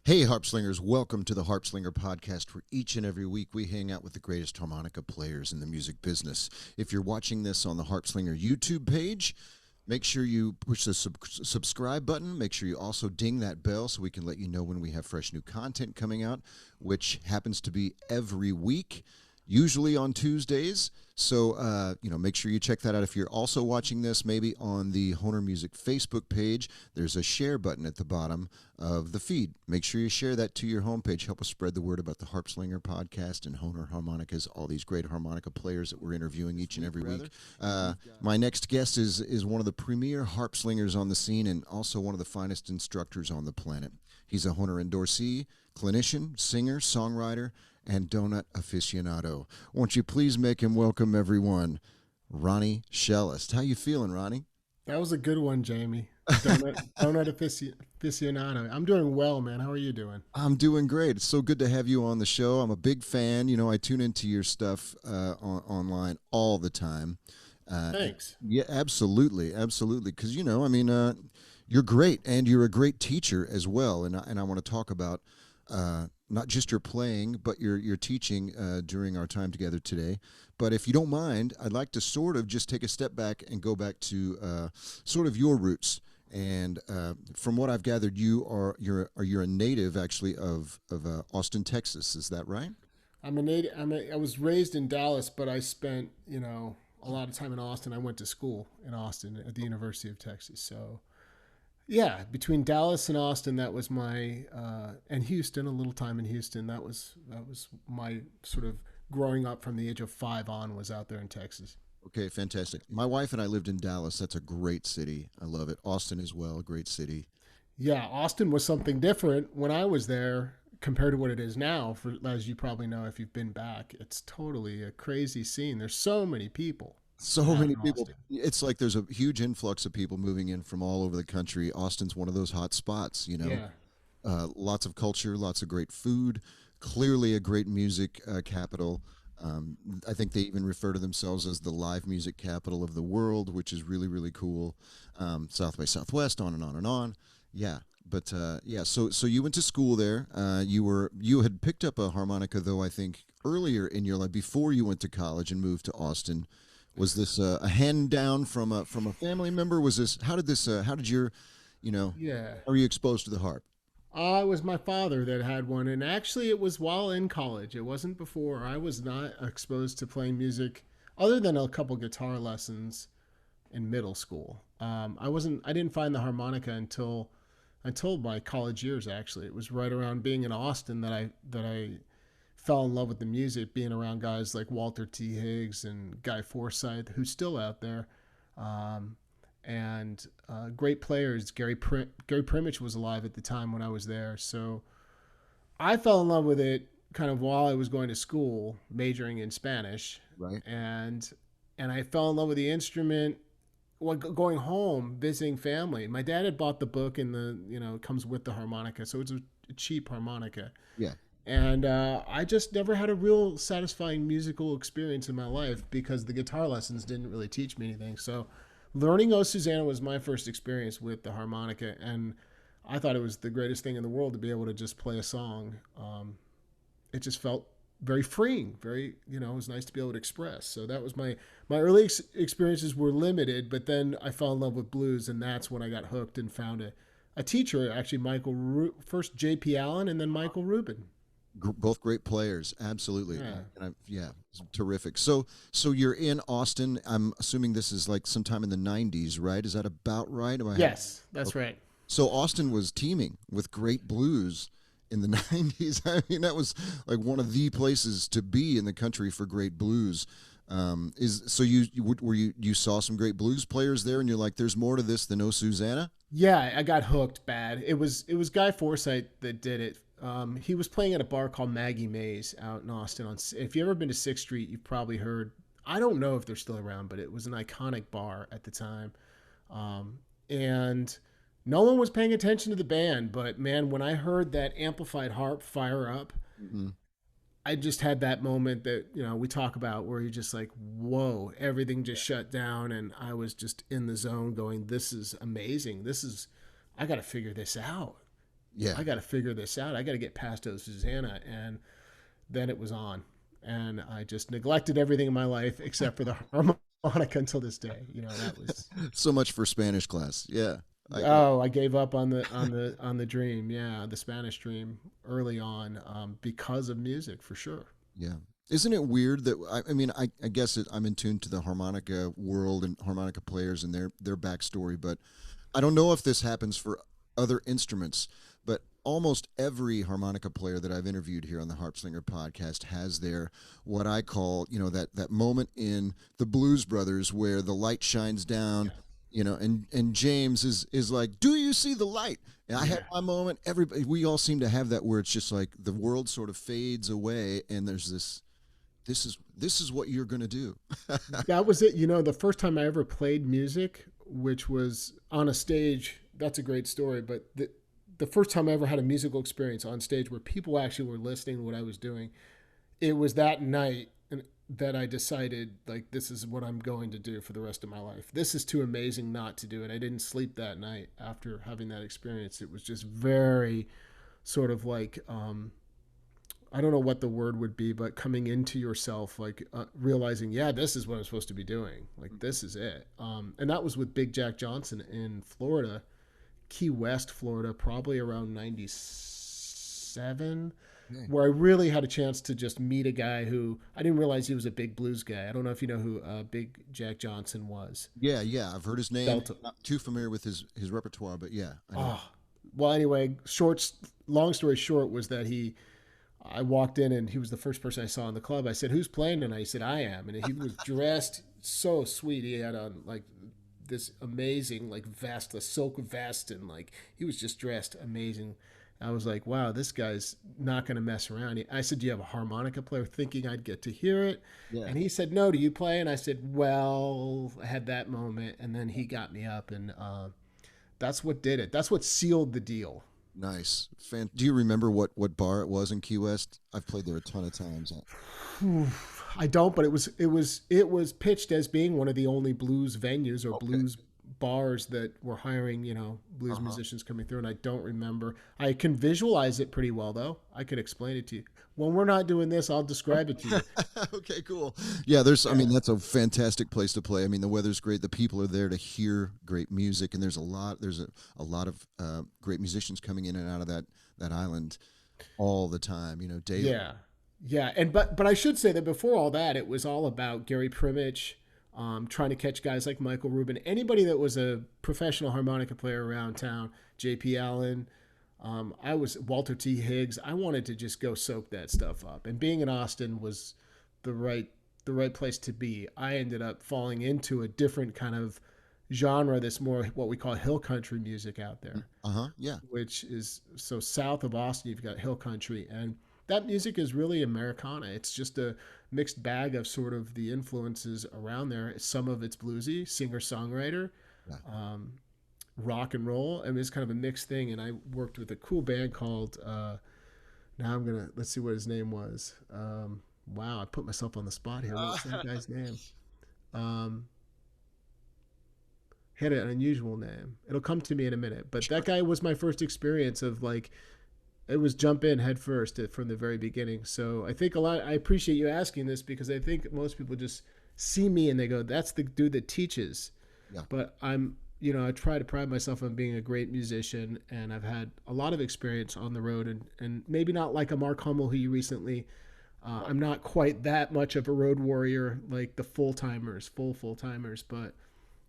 Hey, Harpslingers, welcome to the Harpslinger Podcast, where each and every week we hang out with the greatest harmonica players in the music business. If you're watching this on the Harpslinger YouTube page, make sure you push the subscribe button. Make sure you also ding that bell so we can let you know when we have fresh new content coming out, which happens to be every week, usually on Tuesdays. So, make sure you check that out. If you're also watching this, maybe on the Honer Music Facebook page, there's a share button at the bottom of the feed. Make sure you share that to your homepage. Help us spread the word about the Harpslinger Podcast and Honer Harmonicas, all these great harmonica players that we're interviewing each and every week. My next guest is one of the premier harpslingers on the scene and also one of the finest instructors on the planet. He's a Honer endorsee, clinician, singer, songwriter, and donut aficionado. Won't you please make him welcome, everyone, Ronnie Shellist. How you feeling, Ronnie? That was a good one, Jamie. Donut aficionado. I'm doing well, man. How are you doing? I'm doing great. It's so good to have you on the show. I'm a big fan. You know, I tune into your stuff online all the time. Thanks. Yeah, absolutely. Because, you're great, and you're a great teacher as well. And I want to talk about not just your playing, but your teaching during our time together today. But if you don't mind, I'd like to sort of just take a step back and go back to sort of your roots. And from what I've gathered, you're a native actually of Austin, Texas. Is that right? I'm a native. I was raised in Dallas, but I spent a lot of time in Austin. I went to school in Austin at the University of Texas. So. Yeah, between Dallas and Austin, that was my, and Houston, a little time in Houston. That was my sort of growing up from the age of 5 on was out there in Texas. Okay, fantastic. My wife and I lived in Dallas. That's a great city. I love it. Austin as well, a great city. Yeah, Austin was something different when I was there compared to what it is now. As you probably know, if you've been back, it's totally a crazy scene. There's so many people. So many people. It's like there's a huge influx of people moving in from all over the country. Austin's one of those hot spots, Yeah. Lots of culture, lots of great food, clearly a great music capital. I think they even refer to themselves as the live music capital of the world, which is really, really cool. South by Southwest, on and on and on. Yeah. But so you went to school there. You had picked up a harmonica, though, I think earlier in your life, before you went to college and moved to Austin. Was this a hand down from a family member? Was this how did your Yeah. how were you exposed to the harp? It was my father that had one, and actually it was while in college. It wasn't before. I was not exposed to playing music other than a couple guitar lessons in middle school. I didn't find the harmonica until my college years. Actually, it was right around being in Austin that I fell in love with the music, being around guys like Walter T. Higgs and Guy Forsythe, who's still out there, and great players. Gary Primich was alive at the time when I was there. So I fell in love with it kind of while I was going to school, majoring in Spanish. Right. And I fell in love with the instrument going home, visiting family. My dad had bought the book, and it comes with the harmonica. So it's a cheap harmonica. Yeah. And I just never had a real satisfying musical experience in my life because the guitar lessons didn't really teach me anything. So learning O Susanna was my first experience with the harmonica, and I thought it was the greatest thing in the world to be able to just play a song. It just felt very freeing, very, it was nice to be able to express. So that was my early experiences were limited, but then I fell in love with blues, and that's when I got hooked and found a teacher, actually first J.P. Allen and then Michael Rubin. Both great players, absolutely. Yeah. Yeah, it's terrific. So you're in Austin. I'm assuming this is like sometime in the '90s, right? Is that about right? Yes, that's right. So Austin was teeming with great blues in the '90s. I mean, that was like one of the places to be in the country for great blues. Is so you saw some great blues players there, and you're like, there's more to this than Oh Susanna. Yeah, I got hooked bad. It was Guy Forsythe that did it. He was playing at a bar called Maggie Mae's out in Austin. If you've ever been to Sixth Street, you've probably heard. I don't know if they're still around, but it was an iconic bar at the time, and no one was paying attention to the band. But man, when I heard that amplified harp fire up, Mm-hmm. I just had that moment that, we talk about where you're just like, whoa, everything just shut down. And I was just in the zone going, this is amazing. I got to figure this out. Yeah, I got to figure this out. I got to get past Oh Susanna. And then it was on. And I just neglected everything in my life except for the harmonica until this day. That was. so much for Spanish class. Yeah. I gave up on the dream. Yeah, the Spanish dream early on because of music, for sure. Yeah. Isn't it weird that I mean I guess I'm in tune to the harmonica world and harmonica players and their backstory, but I don't know if this happens for other instruments, but almost every harmonica player that I've interviewed here on the Harpslinger podcast has their what I call, that moment in the Blues Brothers where the light shines down. And James is like, do you see the light? And I had my moment. We all seem to have that where it's just like the world sort of fades away, and there's this is what you're gonna do. That was it. The first time I ever played music, which was on a stage. That's a great story, but the first time I ever had a musical experience on stage where people actually were listening to what I was doing, it was that night that I decided, like, this is what I'm going to do for the rest of my life. This is too amazing not to do it. I didn't sleep that night after having that experience. It was just very sort of like, I don't know what the word would be, but coming into yourself, like realizing, yeah, this is what I'm supposed to be doing. Like, this is it. And that was with Big Jack Johnson in Florida, Key West, Florida, probably around 97. Where I really had a chance to just meet a guy who I didn't realize he was a big blues guy. I don't know if you know who Big Jack Johnson was. Yeah, I've heard his name. Delta. Not too familiar with his repertoire, but yeah. I know. Well, anyway, long story short was that I walked in and he was the first person I saw in the club. I said, "Who's playing tonight?" He said, "I am." And he was dressed so sweet. He had on like this amazing like vest, a silk vest, and like he was just dressed amazing. I was like, wow, this guy's not going to mess around. I said, do you have a harmonica player? Thinking I'd get to hear it. Yeah. And he said, no, do you play? And I said, well, I had that moment. And then he got me up, and that's what did it. That's what sealed the deal. Nice. Do you remember what bar it was in Key West? I've played there a ton of times. I don't, but it was pitched as being one of the only blues venues or blues bars that were hiring, blues musicians coming through, and I don't remember. I can visualize it pretty well, though. I could explain it to you. When we're not doing this, I'll describe it to you. Okay, cool. Yeah, I mean, that's a fantastic place to play. I mean, the weather's great. The people are there to hear great music, and there's a lot of great musicians coming in and out of that island all the time, daily. Yeah. And but I should say that before all that, it was all about Gary Primich, trying to catch guys like Michael Rubin, anybody that was a professional harmonica player around town, J.P. Allen. I was Walter T. Higgs. I wanted to just go soak that stuff up. And being in Austin was the right place to be. I ended up falling into a different kind of genre that's more what we call hill country music out there. Yeah. Which is, so south of Austin, you've got hill country. And that music is really Americana. It's just a mixed bag of sort of the influences around there. Some of it's bluesy, singer-songwriter, rock and roll. I mean, it's kind of a mixed thing. And I worked with a cool band called, let's see what his name was. Wow, I put myself on the spot here. What's that guy's name? Had an unusual name. It'll come to me in a minute. But that guy was my first experience of like, it was jump in head first from the very beginning. So I think I appreciate you asking this, because I think most people just see me and they go, that's the dude that teaches. Yeah. But I'm I try to pride myself on being a great musician, and I've had a lot of experience on the road, and maybe not like a Mark Hummel who you recently. I'm not quite that much of a road warrior like the full timers, but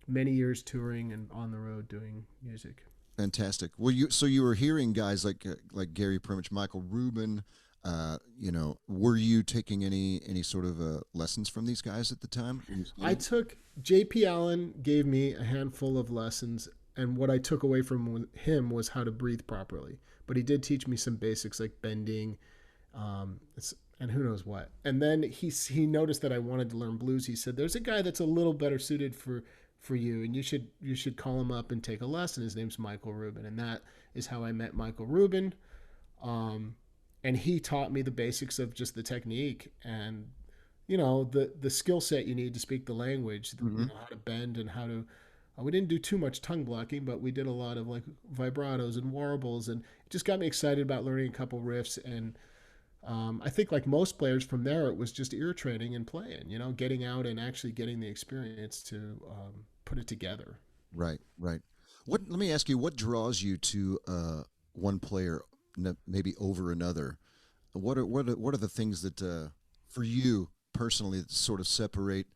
many years touring and on the road doing music. Fantastic. Well, you were hearing guys like Gary Primich, Michael Rubin. Were you taking any sort of lessons from these guys at the time? I took J.P. Allen gave me a handful of lessons, and what I took away from him was how to breathe properly. But he did teach me some basics like bending, and who knows what. And then he noticed that I wanted to learn blues. He said, "There's a guy that's a little better suited for you, and you should call him up and take a lesson. His name's Michael Rubin." And that is how I met Michael Rubin. And he taught me the basics of just the technique and the skill set you need to speak the language, how to bend and how to. We didn't do too much tongue blocking, but we did a lot of like vibratos and warbles, and it just got me excited about learning a couple riffs. And I think like most players from there, it was just ear training and playing, getting out and actually getting the experience to put it together. Right. Let me ask you, what draws you to one player maybe over another? What are the things that for you personally that sort of separate?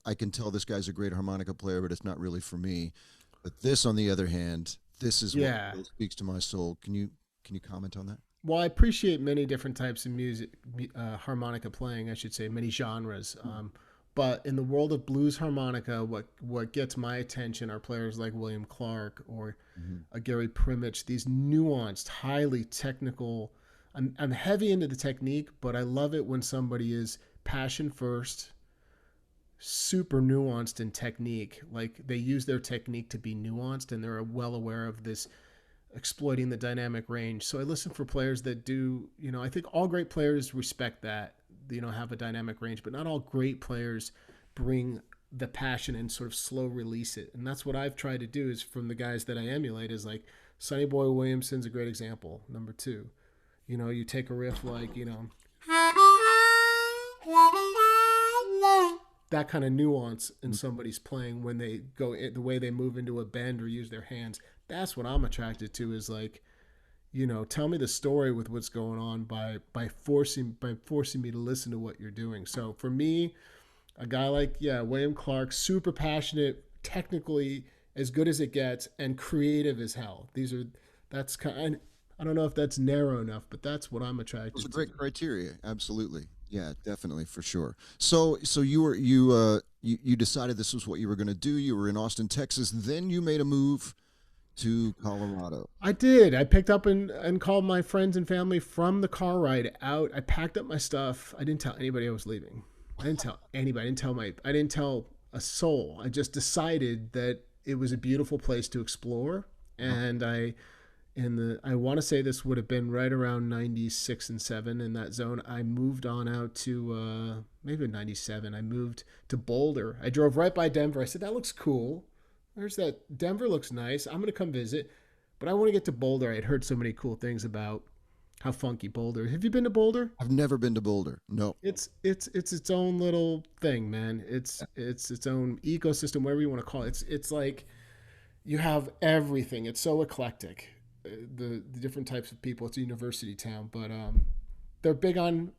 I can tell this guy's a great harmonica player, but it's not really for me. But this, on the other hand, this is what really speaks to my soul. Can you comment on that? Well, I appreciate many different types of music, harmonica playing, I should say, many genres. But in the world of blues harmonica, what gets my attention are players like William Clark or Gary Primich, these nuanced, highly technical. I'm heavy into the technique, but I love it when somebody is passion first, super nuanced in technique. Like they use their technique to be nuanced, and they're well aware of this exploiting the dynamic range. So I listen for players that do, I think all great players respect that, have a dynamic range, but not all great players bring the passion and sort of slow release it. And that's what I've tried to do is from the guys that I emulate is like Sonny Boy Williamson's a great example. Number 2, you take a riff like, that kind of nuance in somebody's playing when they go the way they move into a bend or use their hands. That's what I'm attracted to is like, tell me the story with what's going on by forcing me to listen to what you're doing. So for me, a guy like, William Clark, super passionate, technically as good as it gets, and creative as hell. That's kind. I don't know if that's narrow enough, but that's what I'm attracted to. Those are great criteria. Absolutely. Yeah, definitely, for sure. So you decided this was what you were going to do. You were in Austin, Texas. Then you made a move to Colorado. I did. I picked up and called my friends and family from the car ride out. I packed up my stuff. I didn't tell anybody I was leaving. I didn't tell anybody. I didn't tell a soul. I just decided that it was a beautiful place to explore. And I want to say this would have been right around 96 and 7 in that zone. I moved on out to maybe 97. I moved to Boulder. I drove right by Denver. I said, that looks cool. There's that. Denver looks nice. I'm going to come visit. But I want to get to Boulder. I had heard so many cool things about how funky Boulder. Have you been to Boulder? I've never been to Boulder. No. It's its own little thing, man. It's its own ecosystem, whatever you want to call it. It's like you have everything. It's so eclectic. The different types of people. It's a university town, but they're big on,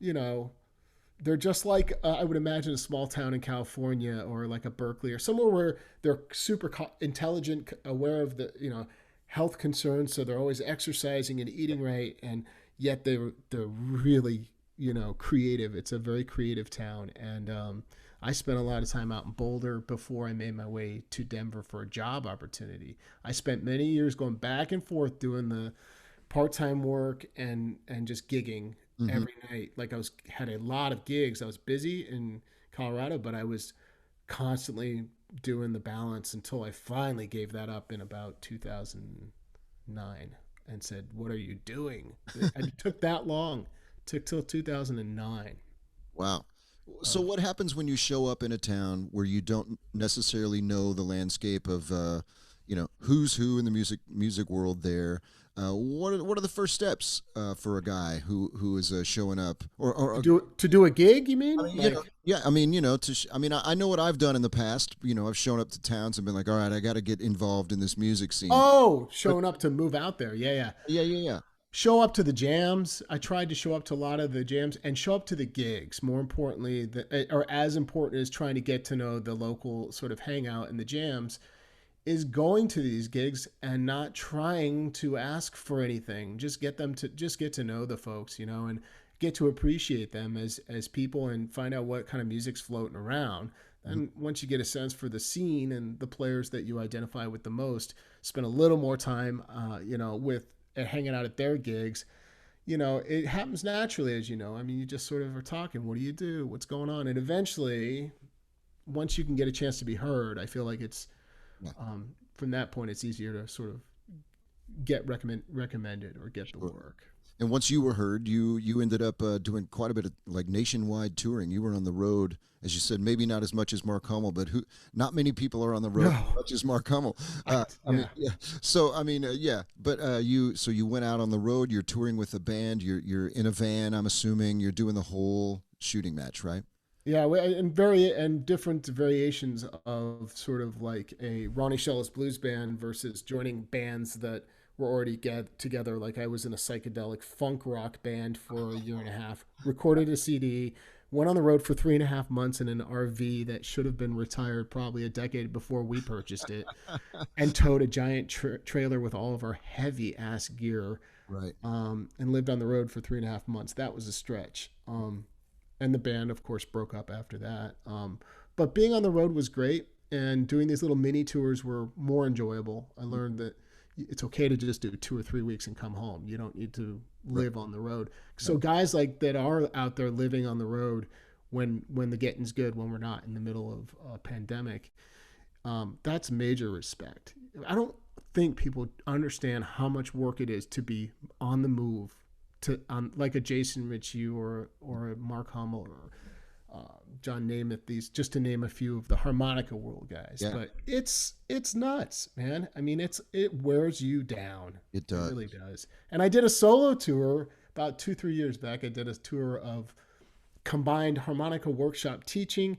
they're just like I would imagine a small town in California or like a Berkeley or somewhere where they're super intelligent, aware of the health concerns, so they're always exercising and eating right, and yet they're really creative. It's a very creative town, and I spent a lot of time out in Boulder before I made my way to Denver for a job opportunity. I spent many years going back and forth doing the part-time work and just gigging every night. Like had a lot of gigs. I was busy in Colorado, but I was constantly doing the balance until I finally gave that up in about 2009 and said, what are you doing? It took that long. It took till 2009. Wow. So what happens when you show up in a town where you don't necessarily know the landscape of, who's who in the music world there. What are the first steps for a guy who is showing up To do a gig, you I mean? mean, Like, yeah, I mean, I know what I've done in the past. I've shown up to towns and been like, all right, I got to get involved in this music scene. oh, But showing up to move out there. Yeah, yeah. yeah, yeah, yeah. Show up to the jams. I tried to show up to a lot of the jams and show up to the gigs. More importantly, or as important as trying to get to know the local sort of hangout and the jams, is going to these gigs and not trying to ask for anything. Just get them to just get to know the folks, and get to appreciate them as people and find out what kind of music's floating around. Mhm. And once you get a sense for the scene and the players that you identify with the most, spend a little more time, with hanging out at their gigs. It happens naturally, as you know. I mean, you just sort of are talking. What do you do? What's going on? And eventually, once you can get a chance to be heard, I feel like it's Yeah, from that point, it's easier to sort of get recommended or get the sure. work. And once you were heard, you ended up doing quite a bit of like nationwide touring. You were on the road, as you said, maybe not as much as Mark Hummel, but not many people are on the road No, as much as Mark Hummel. I mean, yeah, yeah. So I mean, yeah. But you went out on the road. You're touring with a band. You're in a van. I'm assuming you're doing the whole shooting match, right? yeah, and different variations of sort of like a Ronnie Shellist blues band versus joining bands that were already get together. Like I was in a psychedelic funk rock band for a year and a half, recorded a CD, went on the road for 3.5 months in an RV that should have been retired probably a decade before we purchased it, and towed a giant trailer with all of our heavy ass gear, Right. and lived on the road for 3.5 months. That was a stretch. And the band, of course, broke up after that. But being on the road was great, and doing these little mini tours were more enjoyable. I learned that it's okay to just do 2 or 3 weeks and come home. You don't need to Right. live on the road. So Right. guys like that are out there living on the road when the getting's good, when we're not in the middle of a pandemic, that's major respect. I don't think people understand how much work it is to be on the move, to like a Jason Ritchie or a Mark Hummel or John Namath, these just to name a few of the harmonica world guys. Yeah, But it's nuts, man. I mean, it wears you down. it It does. really does. And I did a solo tour about 2 3 years back. I did a tour of combined harmonica workshop teaching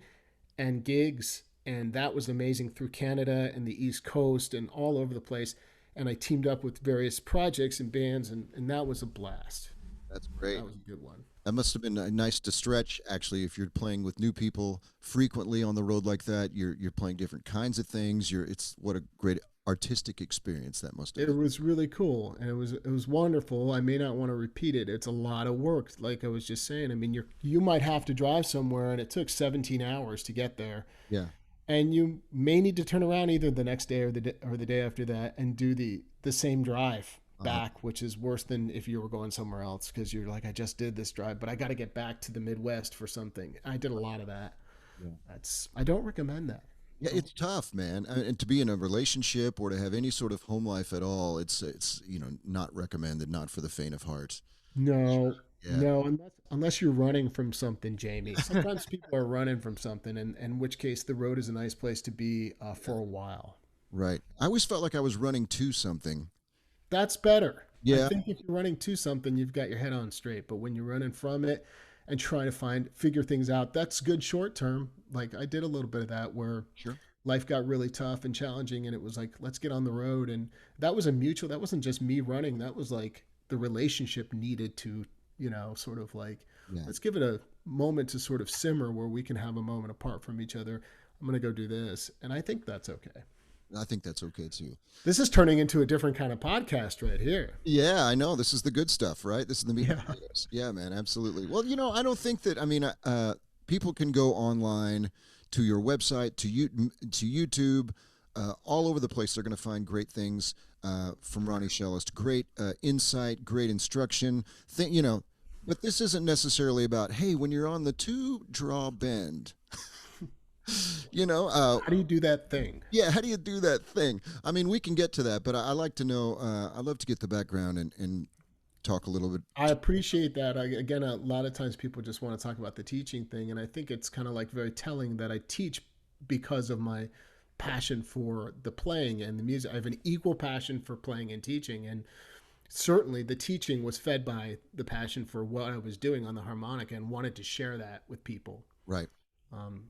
and gigs, and that was amazing, through Canada and the East Coast and all over the place. And I teamed up with various projects and bands, and that was a blast. That's great. That was a good one. That must have been nice to stretch. Actually, if you're playing with new people frequently on the road like that, you're playing different kinds of things. It's what a great artistic experience that must have It been. was really cool, and it was wonderful. I may not want to repeat it. It's a lot of work, like I was just saying. I mean, you might have to drive somewhere, and it took 17 hours to get there, Yeah. and you may need to turn around either the next day or the day after that and do the same drive Uh-huh. back, which is worse than if you were going somewhere else, because you're like, I just did this drive, but I got to get back to the Midwest for something. I did a lot of that. Yeah. I don't recommend that. Yeah, it's tough, man. And to be in a relationship or to have any sort of home life at all, it's not recommended, not for the faint of heart. No, Yeah. no, unless you're running from something, Jamie. Sometimes people are running from something, and in which case the road is a nice place to be for a while. Right. I always felt like I was running to something. That's better. I Yeah. think if you're running to something, you've got your head on straight. But when you're running from it and trying to figure things out, that's good short term. Like I did a little bit of that where Sure. life got really tough and challenging, and it was like, let's get on the road. And that was a mutual. That wasn't just me running. That was like the relationship needed to, sort of like, Yeah. let's give it a moment to sort of simmer where we can have a moment apart from each other. I'm going to go do this. And I think that's okay. I think that's okay too. This is turning into a different kind of podcast right here. Yeah, I know. This is the good stuff, right? This is the meat and Yeah. potatoes. Yeah, man, absolutely. Well, I don't think that. I mean, people can go online to your website, to YouTube, all over the place. They're going to find great things from Ronnie Shellist. Great insight, great instruction. But this isn't necessarily about, hey, when you're on the two draw bend. How do you do that thing? Yeah, how do you do that thing? I mean, we can get to that, but I like to know. I'd love to get the background and talk a little bit. I appreciate that. Again, a lot of times people just want to talk about the teaching thing, and I think it's kind of like very telling that I teach because of my passion for the playing and the music. I have an equal passion for playing and teaching, and certainly the teaching was fed by the passion for what I was doing on the harmonica, and wanted to share that with people. Right. Um,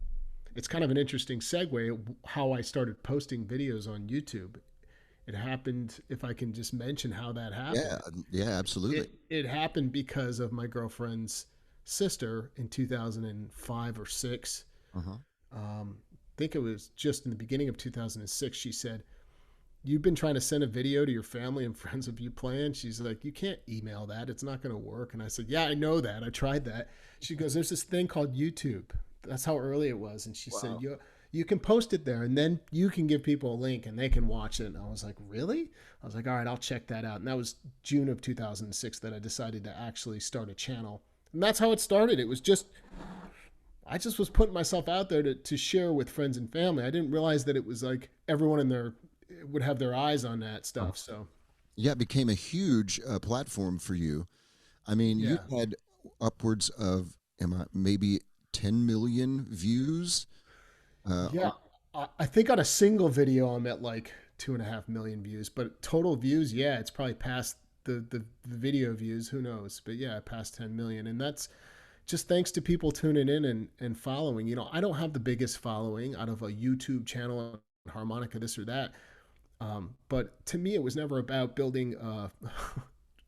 it's kind of an interesting segue how I started posting videos on YouTube. It happened, if I can just mention how that happened. Yeah, absolutely. It happened because of my girlfriend's sister in 2005 or 6. Uh-huh. I think it was just in the beginning of 2006. She said, "You've been trying to send a video to your family and friends of you playing." She's like, "You can't email that. It's not going to work." And I said, "Yeah, I know that. I tried that." She goes, "There's this thing called YouTube." That's how early it was. And she said, you can post it there, and then you can give people a link and they can watch it. And I was like, "Really?" I was like, "All right, I'll check that out." And that was June of 2006 that I decided to actually start a channel. And that's how it started. It was just, I just was putting myself out there to share with friends and family. I didn't realize that it was like everyone in there would have their eyes on that stuff. So yeah, it became a huge platform for you. I mean, you had upwards of maybe 10 million views. I think on a single video I'm at like 2.5 million views, but total views, it's probably past the video views. Who knows? But past 10 million, and that's just thanks to people tuning in and following. You know, I don't have the biggest following out of a YouTube channel, harmonica, this or that. But to me, it was never about building,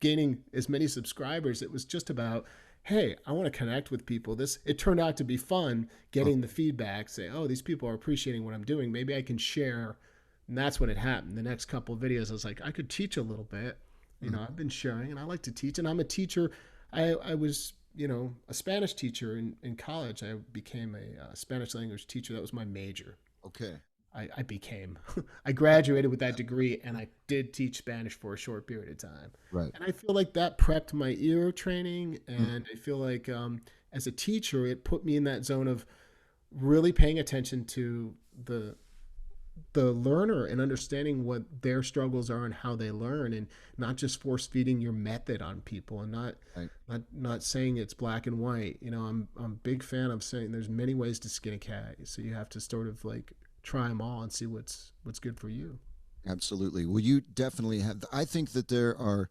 gaining as many subscribers. It was just about, hey, I want to connect with people. It turned out to be fun getting the feedback, say, oh, these people are appreciating what I'm doing. Maybe I can share. And that's when it happened. The next couple of videos, I was like, I could teach a little bit. You know, I've been sharing, and I like to teach, and I'm a teacher. I was, a Spanish teacher in college. I became a Spanish language teacher. That was my major. Okay. I graduated with that degree, and I did teach Spanish for a short period of time. Right. And I feel like that prepped my ear training, and I feel like as a teacher, it put me in that zone of really paying attention to the learner and understanding what their struggles are and how they learn, and not just force feeding your method on people, and not saying it's black and white. I'm a big fan of saying there's many ways to skin a cat. So you have to sort of like try them all and see what's good for you. Absolutely. Well, you definitely have. I think that there are.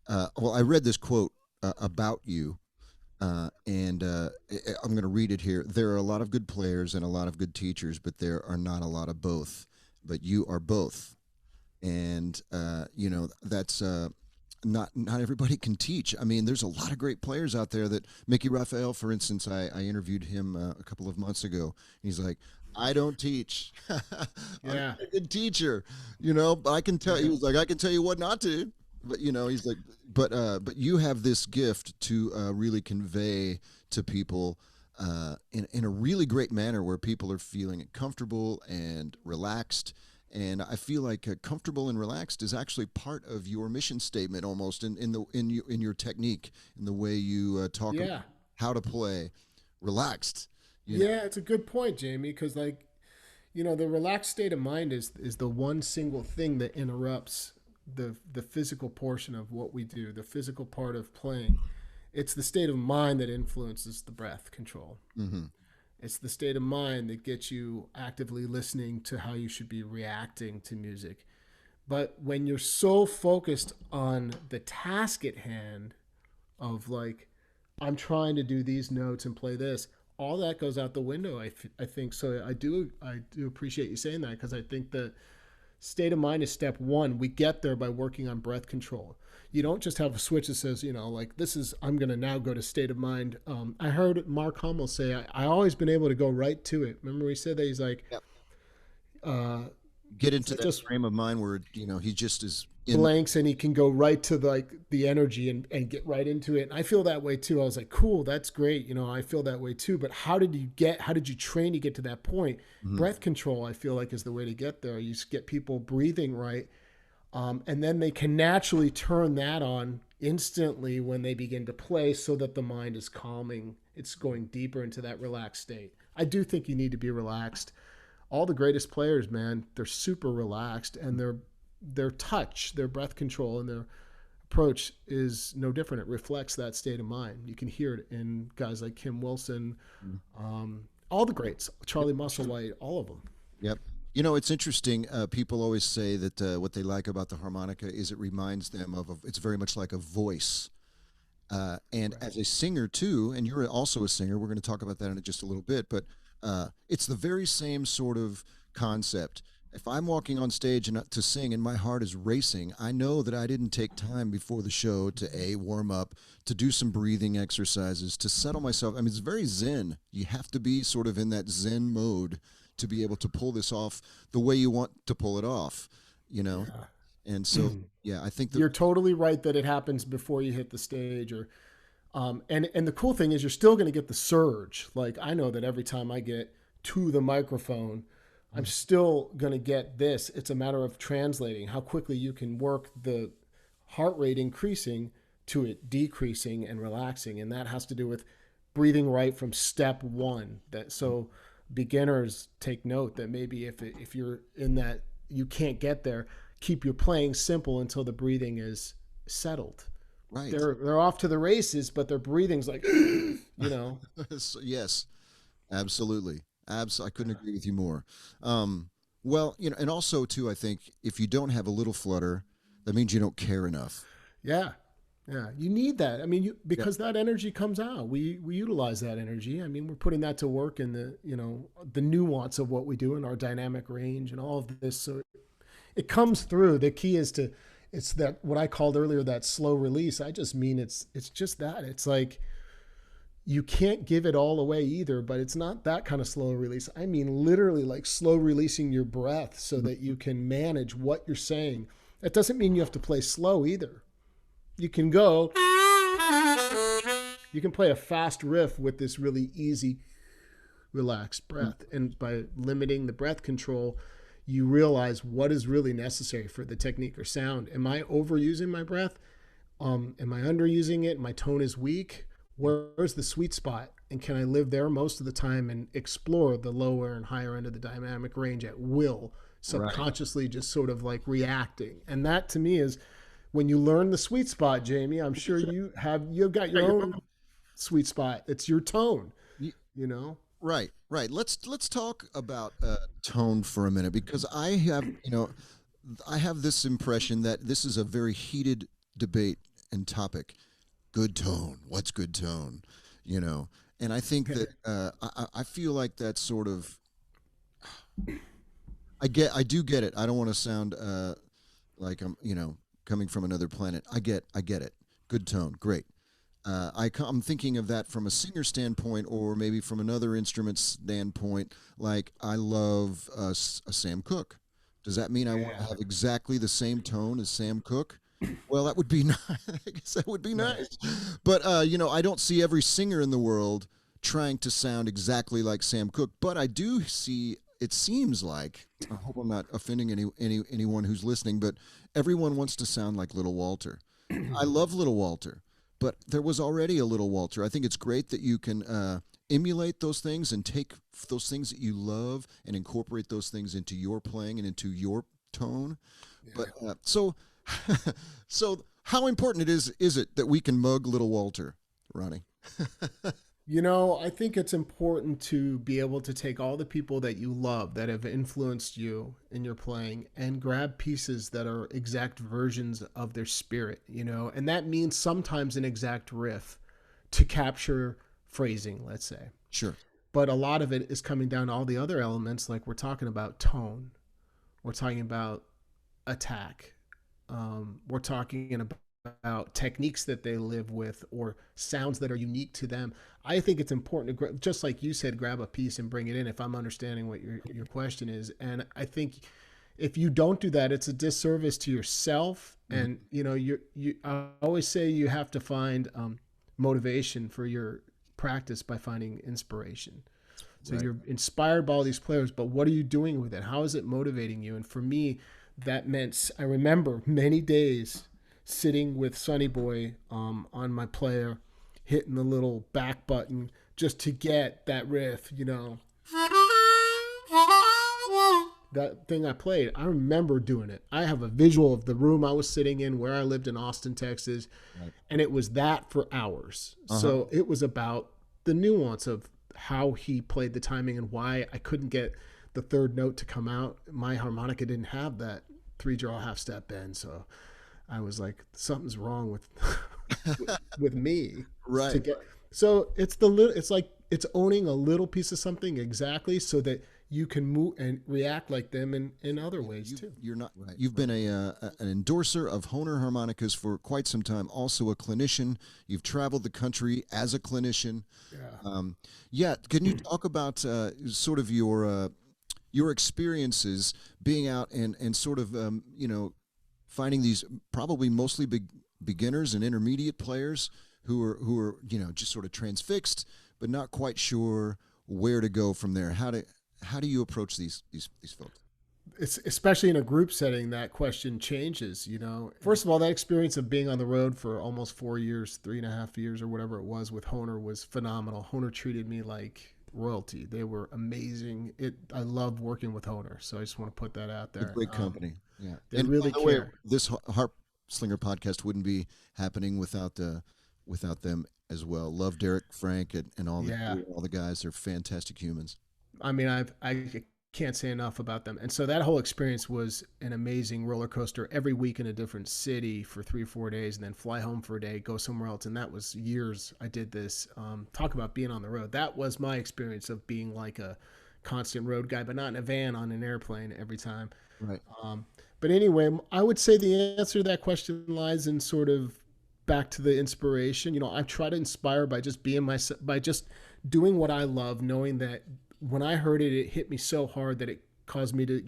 I read this quote about you, and I'm going to read it here. There are a lot of good players and a lot of good teachers, but there are not a lot of both. But you are both, and that's not everybody can teach. I mean, there's a lot of great players out there. That Mickey Raphael, for instance, I interviewed him a couple of months ago. He's like, "I don't teach." I'm a good teacher, but I can tell. He was like, "I can tell you what not to." But he's like, but you have this gift to really convey to people in a really great manner, where people are feeling comfortable and relaxed. And I feel like comfortable and relaxed is actually part of your mission statement, almost in your technique, in the way you talk about how to play relaxed. It's a good point, Jamie, because the relaxed state of mind is the one single thing that interrupts the physical portion of what we do, the physical part of playing. It's the state of mind that influences the breath control. Mm-hmm. It's the state of mind that gets you actively listening to how you should be reacting to music. But when you're so focused on the task at hand of like, I'm trying to do these notes and play this, all that goes out the window, I think. So I do appreciate you saying that, because I think that state of mind is step one. We get there by working on breath control. You don't just have a switch that says, I'm going to now go to state of mind. I heard Mark Hummel say, I always been able to go right to it. Remember he said that? He's like, get into that frame of mind where, he just is blanks, and he can go right to the energy and get right into it. And I feel that way too. I was like, cool, that's great. I feel that way too. But how did you train to get to that point? Mm-hmm. Breath control, I feel like, is the way to get there. You just get people breathing right. And then they can naturally turn that on instantly when they begin to play, so that the mind is calming. It's going deeper into that relaxed state. I do think you need to be relaxed. All the greatest players, man, they're super relaxed, and their touch, their breath control, and their approach is no different. It reflects that state of mind. You can hear it in guys like Kim Wilson, all the greats, Charlie Musselwhite, all of them. Yep. You know, it's interesting. People always say that what they like about the harmonica is it reminds them of it's very much like a voice. And Right. as a singer too, and you're also a singer, we're going to talk about that in just a little bit, but it's the very same sort of concept. If I'm walking on stage and to sing and my heart is racing, I know that I didn't take time before the show to warm up, to do some breathing exercises, to settle myself. I mean, it's very zen. You have to be sort of in that zen mode to be able to pull this off the way you want to pull it off, you know? And so, yeah, I think that, You're totally right that it happens before you hit the stage, or and the cool thing is you're still going to get the surge. Like I know that every time I get to the microphone, I'm still going to get this. It's a matter of translating how quickly you can work the heart rate increasing to it decreasing and relaxing, and that has to do with breathing right from step one. That so beginners take note that maybe if you're in that you can't get there, keep your playing simple until the breathing is settled. right. They're off to the races, but their breathing's like, you know. Yes, absolutely. I couldn't agree with you more. Well, you know, and also too, I think if you don't have a little flutter, that means you don't care enough. Yeah, yeah. You need that. I mean, Yeah, because that energy comes out. We utilize that energy. I mean, we're putting that to work in the nuance of what we do in our dynamic range and all of this. So it comes through. The key is to it's that what I called earlier that slow release. I just mean it's just that. It's like you can't give it all away either, but it's not that kind of slow release. I mean literally like slow releasing your breath so that you can manage what you're saying. That doesn't mean you have to play slow either. You can go you can play a fast riff with this really easy relaxed breath, and by limiting the breath control you realize what is really necessary for the technique or sound. Am I overusing my breath? Am I underusing it? My tone is weak. Where's the sweet spot? And can I live there most of the time and explore the lower and higher end of the dynamic range at will, right. subconsciously just sort of like reacting? And that to me is when you learn the sweet spot, Jamie, I'm sure you've got your own sweet spot. It's your tone, Y- you know? Right, right. Let's talk about tone for a minute because I have this impression that this is a very heated debate and topic. Good tone. What's good tone? You know, and I think that I feel like that's sort of I do get it. I don't want to sound like I'm coming from another planet. I get it. Good tone, great. I'm thinking of that from a singer standpoint, or maybe from another instrument standpoint. Like I love a Sam Cooke. Does that mean I want to Yeah. have exactly the same tone as Sam Cooke? Well, that would be nice. I guess that would be Right. nice. But I don't see every singer in the world trying to sound exactly like Sam Cooke. But I do see. It seems like I hope I'm not offending anyone who's listening, but everyone wants to sound like Little Walter. I love Little Walter, but there was already a Little Walter. I think it's great that you can emulate those things and take those things that you love and incorporate those things into your playing and into your tone. But so, so how important is it that we can mug Little Walter, Ronnie? I think it's important to be able to take all the people that you love that have influenced you in your playing and grab pieces that are exact versions of their spirit. And that means sometimes an exact riff to capture phrasing, let's say. Sure. But a lot of it is coming down to all the other elements, like we're talking about tone, we're talking about attack, we're talking about techniques that they live with or sounds that are unique to them. I think it's important to, just like you said, grab a piece and bring it in, if I'm understanding what your question is. And I think if you don't do that, it's a disservice to yourself. Mhm. And, I always say you have to find motivation for your practice by finding inspiration. So Right. you're inspired by all these players, but what are you doing with it? How is it motivating you? And for me, that meant I remember many days sitting with Sonny Boy on my player, hitting the little back button just to get that riff. That thing I played, I remember doing it. I have a visual of the room I was sitting in where I lived in Austin, Texas, Right. and it was that for hours. So it was about the nuance of how he played the timing and why I couldn't get the third note to come out. My harmonica didn't have that 3-draw half step bend, so I was like, something's wrong with with me. Right. So it's like it's owning a little piece of something exactly so that you can move and react like them in other ways too. You're not right. You've been an endorser of Hohner harmonicas for quite some time. Also a clinician. You've traveled the country as a clinician. Yeah. Can you talk about sort of your experiences being out and sort of finding these probably mostly beginners and intermediate players who are just sort of transfixed but not quite sure where to go from there. How do you approach these folks? It's especially in a group setting, that question changes, First of all, that experience of being on the road for almost 4 years, 3.5 years or whatever it was with Hohner was phenomenal. Hohner treated me like royalty. They were amazing. I love working with Hohner. So I just want to put that out there. A great company. Yeah. They really care. Way, this Harpslinger podcast wouldn't be happening without them as well. Love Derek, Frank, and all the guys. They're fantastic humans. I mean, I can't say enough about them. And so that whole experience was an amazing roller coaster every week in a different city for 3 or 4 days and then fly home for a day, go somewhere else. And that was years I did this. Talk about being on the road. That was my experience of being like a constant road guy, but not in a van, on an airplane every time. Right. But anyway, I would say the answer to that question lies in sort of back to the inspiration. I try to inspire by just being myself, by just doing what I love, knowing that when I heard it, it hit me so hard that it caused me to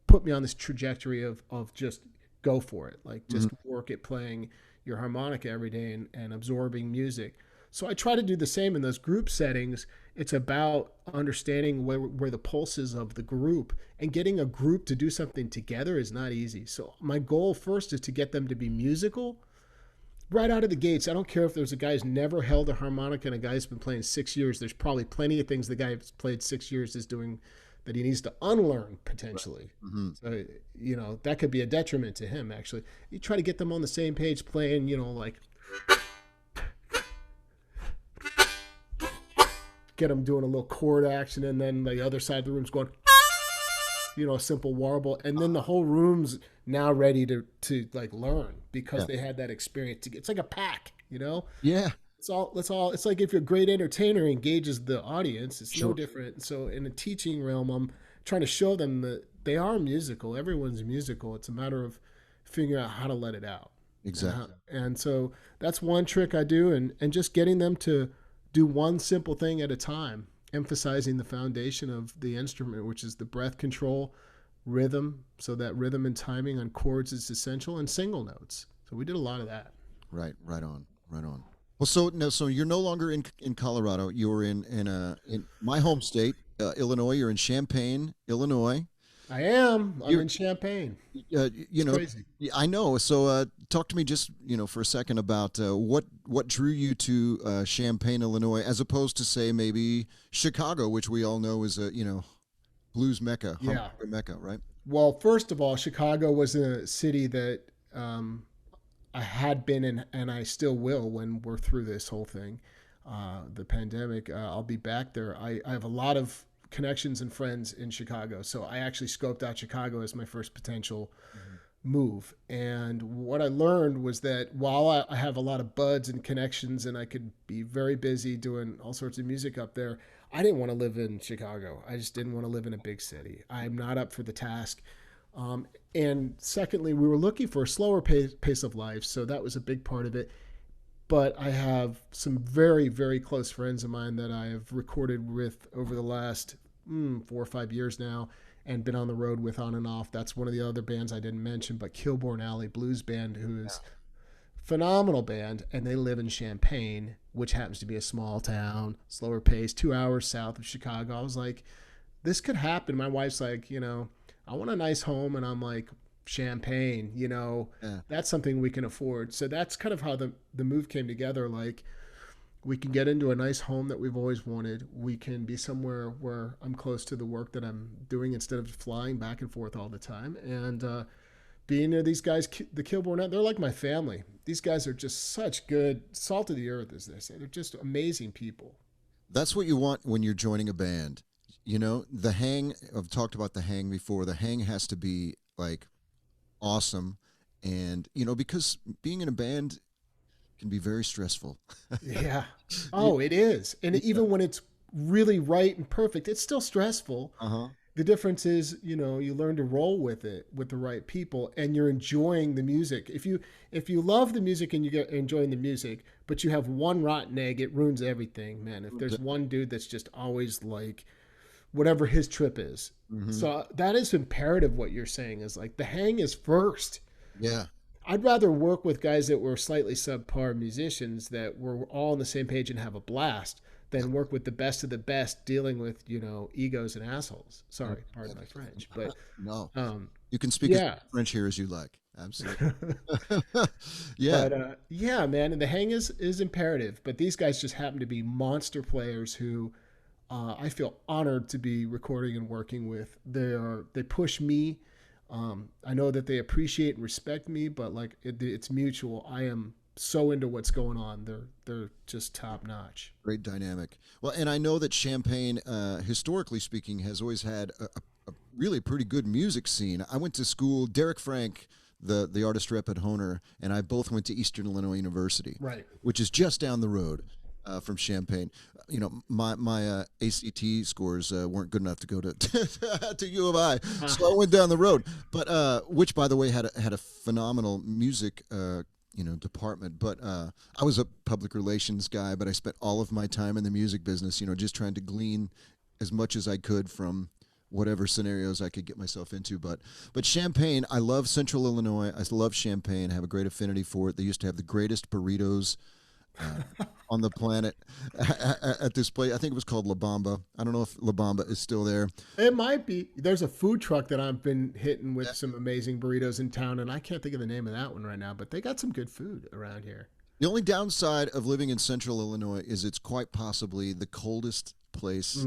put me on this trajectory of just go for it. Like just work at playing your harmonica every day and absorbing music. So I try to do the same in those group settings. It's about understanding where the pulse is of the group, and getting a group to do something together is not easy. So my goal first is to get them to be musical right out of the gates. I don't care if there's a guy who's never held a harmonica and a guy who's been playing 6 years. There's probably plenty of things the guy who's played 6 years is doing that he needs to unlearn potentially. So, that could be a detriment to him, actually. You try to get them on the same page playing, like get them doing a little chord action, and then the other side of the room's going, a simple warble, and then the whole room's now ready to like learn because they had that experience. It's like a pack, Yeah. It's like if your great entertainer engages the audience, it's no different. So in a teaching realm, I'm trying to show them that they are musical. Everyone's musical. It's a matter of figuring out how to let it out. Exactly. And so that's one trick I do, and just getting them to do one simple thing at a time, emphasizing the foundation of the instrument, which is the breath control, rhythm, so that rhythm and timing on chords is essential, and single notes. So we did a lot of that. Right on. Well, so you're no longer in Colorado. You're in my home state, Illinois. You're in Champaign, Illinois. I am. I'm in Champaign. Crazy. I know. So talk to me just for a second about what drew you to Champaign, Illinois, as opposed to say maybe Chicago, which we all know is a blues mecca, mecca, right? Well, first of all, Chicago was a city that I had been in, and I still will when we're through this whole thing, the pandemic. I'll be back there. I have a lot of connections and friends in Chicago, so I actually scoped out Chicago as my first potential move. And what I learned was that while I have a lot of buds and connections, and I could be very busy doing all sorts of music up there, I didn't want to live in Chicago. I just didn't want to live in a big city. I'm not up for the task. And secondly, we were looking for a slower pace of life, so that was a big part of it. But I have some very, very close friends of mine that I have recorded with over the last 4 or 5 years now, and been on the road with on and off. That's one of the other bands I didn't mention, but Kilbourne Alley Blues Band, who is phenomenal band, and they live in Champaign, which happens to be a small town, slower pace, 2 hours south of Chicago. I was like, this could happen. My wife's like, I want a nice home, and I'm like, Champaign, that's something we can afford. So that's kind of how the move came together. Like, we can get into a nice home that we've always wanted. We can be somewhere where I'm close to the work that I'm doing instead of flying back and forth all the time. And being near these guys, the Kilbourne, they're like my family. These guys are just such good, salt of the earth, as they say. They're just amazing people. That's what you want when you're joining a band. You know, the hang, I've talked about the hang before. The hang has to be like awesome. And, you know, because being in a band can be very stressful. Yeah. You- Oh, it is. And yeah. even when it's really right and perfect, it's still stressful. Uh-huh. The difference is, you learn to roll with it with the right people, and you're enjoying the music. If you love the music and you get enjoying the music, but you have one rotten egg, it ruins everything, man. If there's one dude that's just always like whatever his trip is. Hmm. So that is imperative. What you're saying is like the hang is first. Yeah. I'd rather work with guys that were slightly subpar musicians that were all on the same page and have a blast than work with the best of the best dealing with, egos and assholes. Sorry, pardon my French. But No, um you can speak as yeah. much French here as you like. Absolutely. Yeah. But yeah, man, and the hang is imperative. But these guys just happen to be monster players who I feel honored to be recording and working with. They push me. I know that they appreciate and respect me, but like it's mutual. I am so into what's going on. They're just top notch. Great dynamic. Well, and I know that Champaign, historically speaking, has always had a really pretty good music scene. I went to school, Derek Frank, the artist rep at Honer, and I both went to Eastern Illinois University, Right. which is just down the road from Champaign. You know, my ACT scores weren't good enough to go to to U of I, so I went down the road. But which, by the way, had a phenomenal music department. But I was a public relations guy, but I spent all of my time in the music business, you know, just trying to glean as much as I could from whatever scenarios I could get myself into. But Champaign, I love Central Illinois. I love Champaign. I have a great affinity for it. They used to have the greatest burritos on the planet at this place. I think it was called La Bamba. I don't know if La Bamba is still there. It might be. There's a food truck that I've been hitting with some amazing burritos in town, and I can't think of the name of that one right now, but they got some good food around here. The only downside of living in Central Illinois is it's quite possibly the coldest place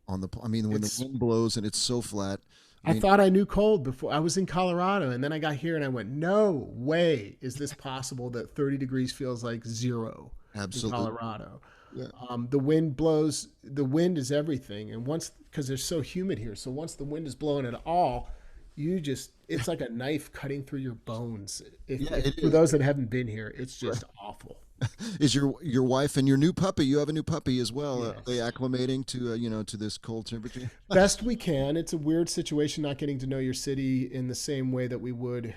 on the. I mean, when the It's wind blows and it's so flat. I I mean, thought I knew cold before. I was in Colorado, and then I got here and I went, no way is this possible that 30 degrees feels like zero in absolutely. Colorado. Yeah. The wind blows, the wind is everything. And once, because they're so humid here, so once the wind is blowing at all, it's like a knife cutting through your bones. Yeah, If it for is. those that haven't been here, it's just awful. Is your wife and your new puppy? You have a new puppy as well. Are they Yes. acclimating to to this cold temperature? Best we can. It's a weird situation not getting to know your city in the same way that we would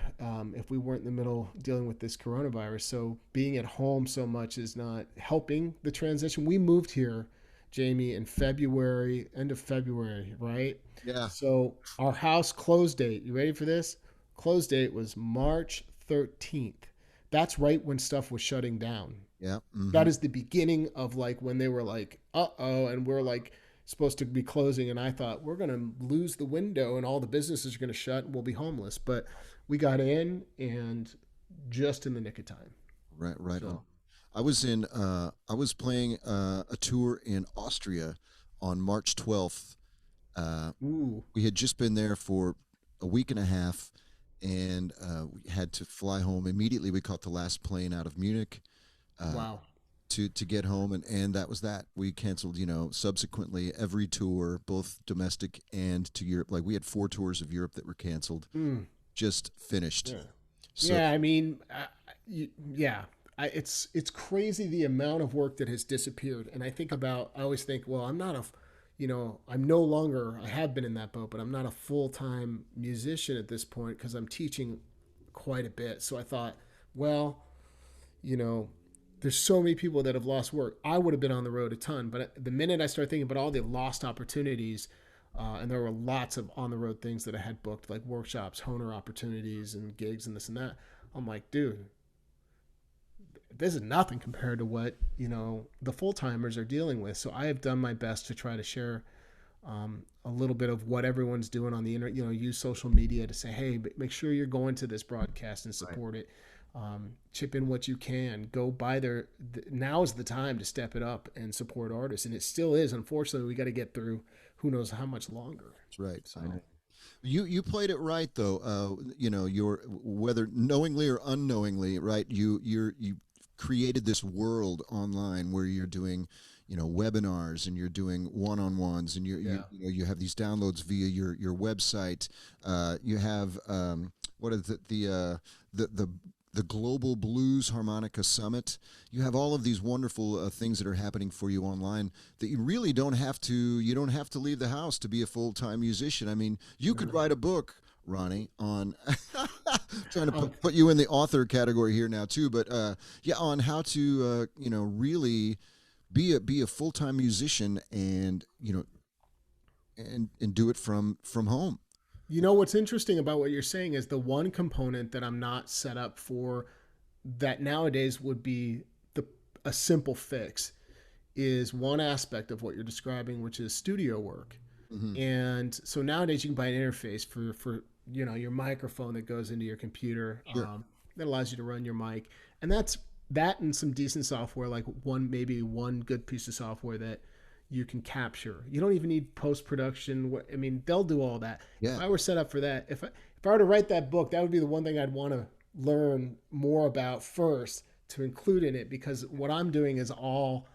if we weren't in the middle dealing with this coronavirus. So being at home so much is not helping the transition. We moved here, Jamie, in February, end of February, right? Yeah. So our house close date, you ready for this? Close date was March 13th. That's right when stuff was shutting down. Yeah. That is the beginning of like when they were like, uh-oh, and we're like supposed to be closing. And I thought we're going to lose the window and all the businesses are going to shut and we'll be homeless. But we got in and just in the nick of time. Right. Right on. So, I was playing a tour in Austria on March 12th. ooh, We had just been there for a week and a half, and we had to fly home immediately. We caught the last plane out of Munich wow. to get home, and that was that. We canceled, subsequently every tour, both domestic and to Europe. Like we had 4 tours of Europe that were canceled, Mm, just finished. yeah. So Yeah, I mean, yeah. It's crazy the amount of work that has disappeared. And I always think, well, I'm no longer, I have been in that boat, but I'm not a full-time musician at this point because I'm teaching quite a bit. So I thought, well, you know, there's so many people that have lost work. I would have been on the road a ton, but the minute I started thinking about all the lost opportunities, and there were lots of on the road things that I had booked, like workshops, Honer opportunities, and gigs, and this and that. I'm like, dude, this is nothing compared to what the full timers are dealing with. So I have done my best to try to share a little bit of what everyone's doing on the internet. Use social media to say, hey, make sure you're going to this broadcast and support it. Chip in what you can. Go buy now is the time to step it up and support artists, and it still is. Unfortunately, we got to get through who knows how much longer. that's right. So I know. You played it right though. Your whether knowingly or unknowingly, right? You created this world online where you're doing, webinars, and you're doing one-on-ones, and Yeah. you have these downloads via your website. You have what is it, the Global Blues Harmonica Summit. You have all of these wonderful things that are happening for you online that you really don't have to. You don't have to leave the house to be a full-time musician. I mean, you could write a book, Ronnie, on trying to put you in the author category here now too, but yeah, on how to really be a full-time musician, and and do it from home. You know what's interesting about what you're saying is the one component that I'm not set up for that nowadays would be the a simple fix is one aspect of what you're describing, which is studio work. Hmm. And so nowadays you can buy an interface for your microphone that goes into your computer, Sure. that allows you to run your mic, and that's that and some decent software like maybe one good piece of software that you can capture. You don't even need post production. I mean, they'll do all that. If Yeah. I were set up for that, if I were to write that book, that would be the one thing I'd want to learn more about first to include in it, because what I'm doing is all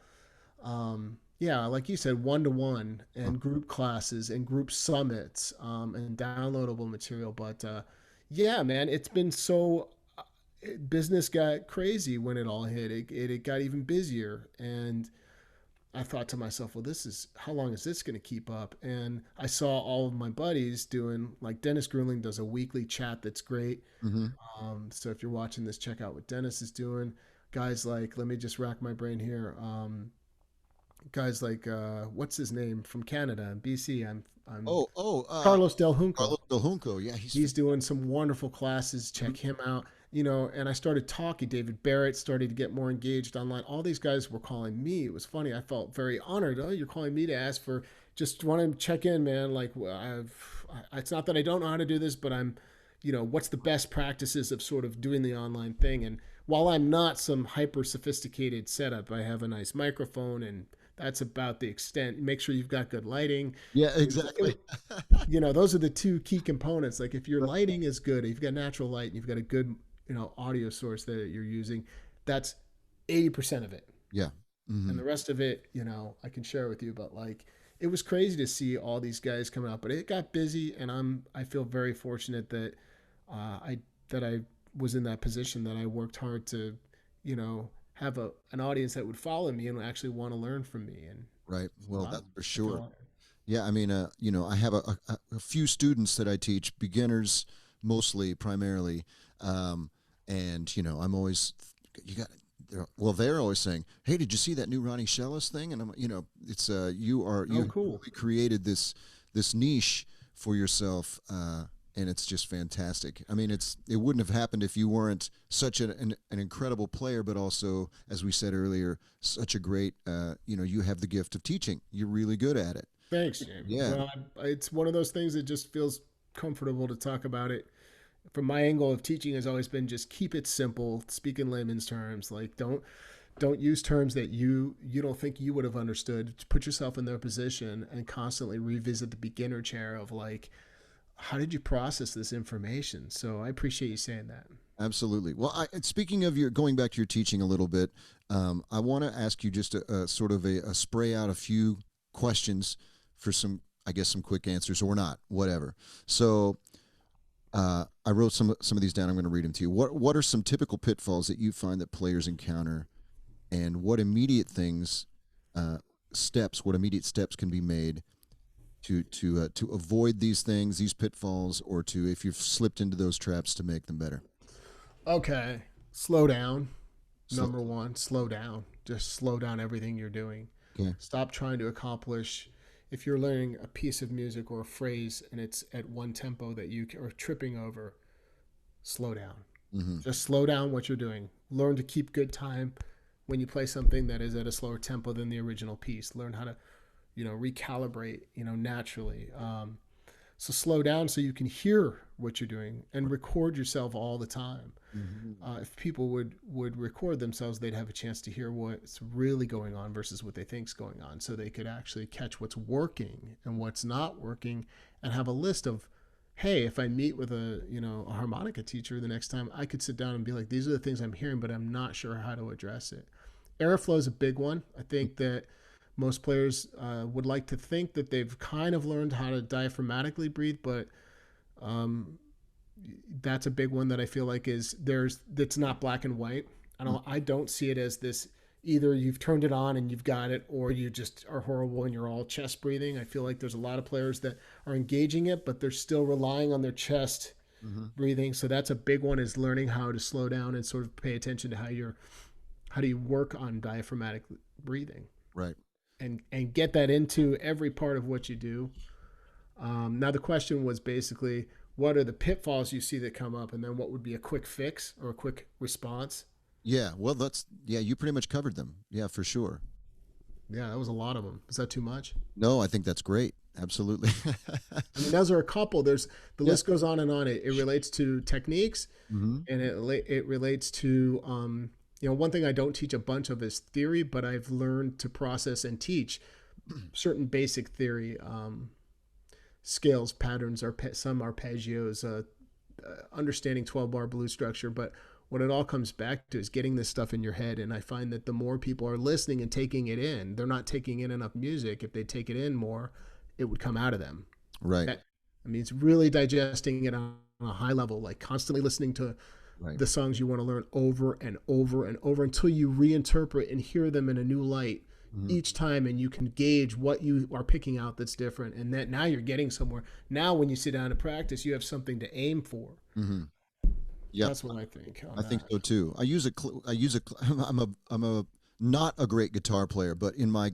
yeah, like you said, one to one and group classes and group summits, and downloadable material. But yeah, man, it's been so business got crazy when it all hit. It got even busier, and I thought to myself, well, this is how long is this going to keep up? And I saw all of my buddies doing, like Dennis Grueling does a weekly chat that's great. Hmm. So if you're watching this, check out what Dennis is doing. Guys like, let me just rack my brain here. Guys like what's his name from Canada and BC. I'm Oh, Carlos Del Junco. Carlos Del Junco. Yeah, He's doing some wonderful classes. Check him out. And I started talking. David Barrett started to get more engaged online. All these guys were calling me. It was funny. I felt very honored. Oh, you're calling me to ask for just want to check in, man. Like it's not that I don't know how to do this, but what's the best practices of sort of doing the online thing. And while I'm not some hyper sophisticated setup, I have a nice microphone, and that's about the extent. Make sure you've got good lighting. yeah, exactly. Those are the two key components. Like if your lighting is good, if you've got natural light and you've got a good, audio source that you're using, that's 80% of it. Yeah. And Hmm. the rest of it, I can share with you. But like, it was crazy to see all these guys coming out, but it got busy, and I feel very fortunate that I was in that position, that I worked hard to, have an audience that would follow me and actually want to learn from me. And Right. Well, that's for I feel sure. honored. Yeah, I mean, I have a few students that I teach, beginners mostly, primarily, and I'm always, you got. They're always saying, "Hey, did you see that new Ronnie Shellist thing?" And it's you Oh, cool. really created this niche for yourself, and it's just fantastic. I mean, it wouldn't have happened if you weren't such an incredible player, but also, as we said earlier, such a great, you have the gift of teaching. You're really good at it. Thanks, Jamie. Yeah. Well, it's one of those things that just feels comfortable to talk about it. From my angle of teaching has always been just keep it simple, speak in layman's terms. Like don't use terms that you don't think you would have understood. Put yourself in their position and constantly revisit the beginner chair of like, how did you process this information? So I appreciate you saying that. Absolutely. Well, speaking of going back to your teaching a little bit, I want to ask you just a sort of a spray out a few questions for some, I guess, some quick answers, or not, whatever. So I wrote some of these down. I'm going to read them to you. What are some typical pitfalls that you find that players encounter, and what immediate steps can be made to avoid these things, these pitfalls, or to, if you've slipped into those traps, to make them better? Okay. Slow down. So, Number one, slow down. Just slow down everything you're doing. okay. Stop trying to accomplish. If you're learning a piece of music or a phrase and it's at one tempo that you are tripping over, slow down. Hmm. Just slow down what you're doing. Learn to keep good time when you play something that is at a slower tempo than the original piece. Learn how to, recalibrate, naturally. So slow down so you can hear what you're doing, and record yourself all the time. Hmm. If people would record themselves, they'd have a chance to hear what's really going on versus what they think's going on, so they could actually catch what's working and what's not working, and have a list of, hey, if I meet with a harmonica teacher the next time, I could sit down and be like, these are the things I'm hearing, but I'm not sure how to address it. Airflow is a big one. I think that Most players would like to think that they've kind of learned how to diaphragmatically breathe, but that's a big one that I feel like that's not black and white. I don't see it as this, either you've turned it on and you've got it, or you just are horrible and you're all chest breathing. I feel like there's a lot of players that are engaging it, but they're still relying on their chest breathing. So that's a big one, is learning how to slow down and sort of pay attention to how do you work on diaphragmatic breathing. Right. And get that into every part of what you do. Now the question was basically, what are the pitfalls you see that come up, and then what would be a quick fix or a quick response? Yeah, well, you pretty much covered them. Yeah, for sure. Yeah, that was a lot of them. Is that too much? No, I think that's great. Absolutely. I mean, those are a couple. The list goes on and on. It relates to techniques, and it relates to, one thing I don't teach a bunch of is theory, but I've learned to process and teach certain basic theory, scales, patterns, some arpeggios, understanding 12-bar blues structure, but what it all comes back to is getting this stuff in your head. And I find that the more people are listening and taking it in, they're not taking in enough music. If they take it in more, it would come out of them. Right. It's really digesting it on a high level, like constantly listening to the songs you want to learn over and over and over until you reinterpret and hear them in a new light each time, and you can gauge what you are picking out that's different, and that now you're getting somewhere. Now when you sit down to practice, you have something to aim for. Yeah, that's what I think. I think so too. I'm a not a great guitar player, but in my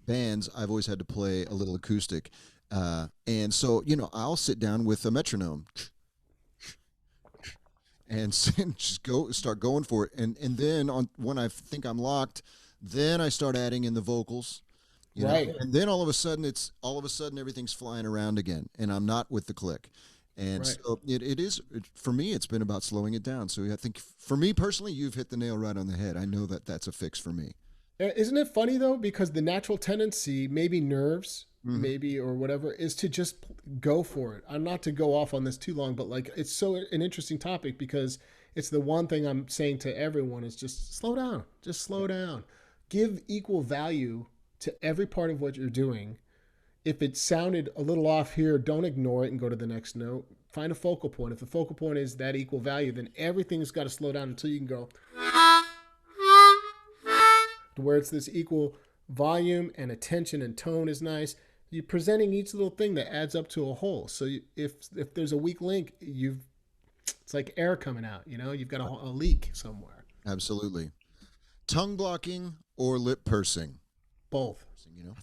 bands, I've always had to play a little acoustic, and so I'll sit down with a metronome and just start going for it, and then when I think I'm locked, then I start adding in the vocals, and then all of a sudden everything's flying around again, and I'm not with the click. And so it is, for me, it's been about slowing it down. So I think for me personally, you've hit the nail right on the head. I know that that's a fix for me. Isn't it funny though? Because the natural tendency, maybe nerves, maybe, or whatever, is to just go for it. I'm not to go off on this too long, but like, it's so an interesting topic, because it's the one thing I'm saying to everyone is just slow down, give equal value to every part of what you're doing. If it sounded a little off here, don't ignore it and go to the next note. Find a focal point. If the focal point is that equal value, then everything's got to slow down until you can go to where it's this equal volume, and attention and tone is nice. You're presenting each little thing that adds up to a whole. So if there's a weak link, it's like air coming out. You've got a leak somewhere. Absolutely. Tongue blocking or lip pursing? Both.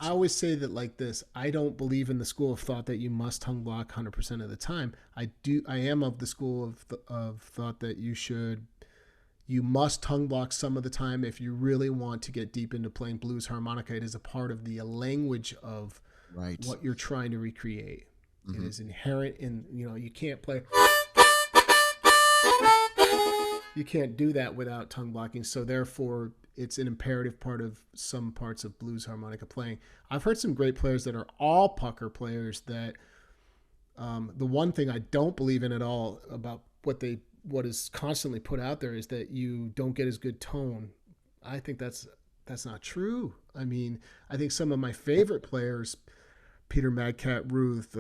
I always say that like this. I don't believe in the school of thought that you must tongue block 100% of the time. I am of the school of thought that you must tongue block some of the time if you really want to get deep into playing blues harmonica. It is a part of the language of what you're trying to recreate. It is inherent in, you can't play. You can't do that without tongue blocking. So therefore, it's an imperative part of some parts of blues harmonica playing. I've heard some great players that are all pucker players that the one thing I don't believe in at all about what is constantly put out there is that you don't get as good tone. I think that's not true. I think some of my favorite players, Peter Madcat Ruth,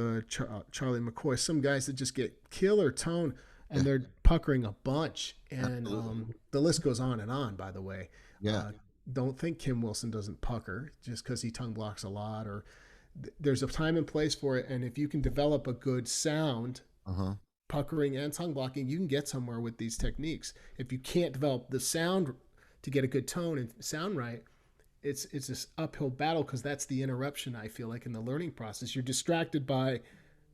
Charlie McCoy, some guys that just get killer tone, and they're puckering a bunch. And the list goes on and on, by the way. Yeah. Don't think Kim Wilson doesn't pucker just because he tongue blocks a lot, or there's a time and place for it. And if you can develop a good sound, puckering and tongue blocking, you can get somewhere with these techniques. If you can't develop the sound to get a good tone and sound right, it's this uphill battle, because that's the interruption, I feel like, in the learning process. You're distracted by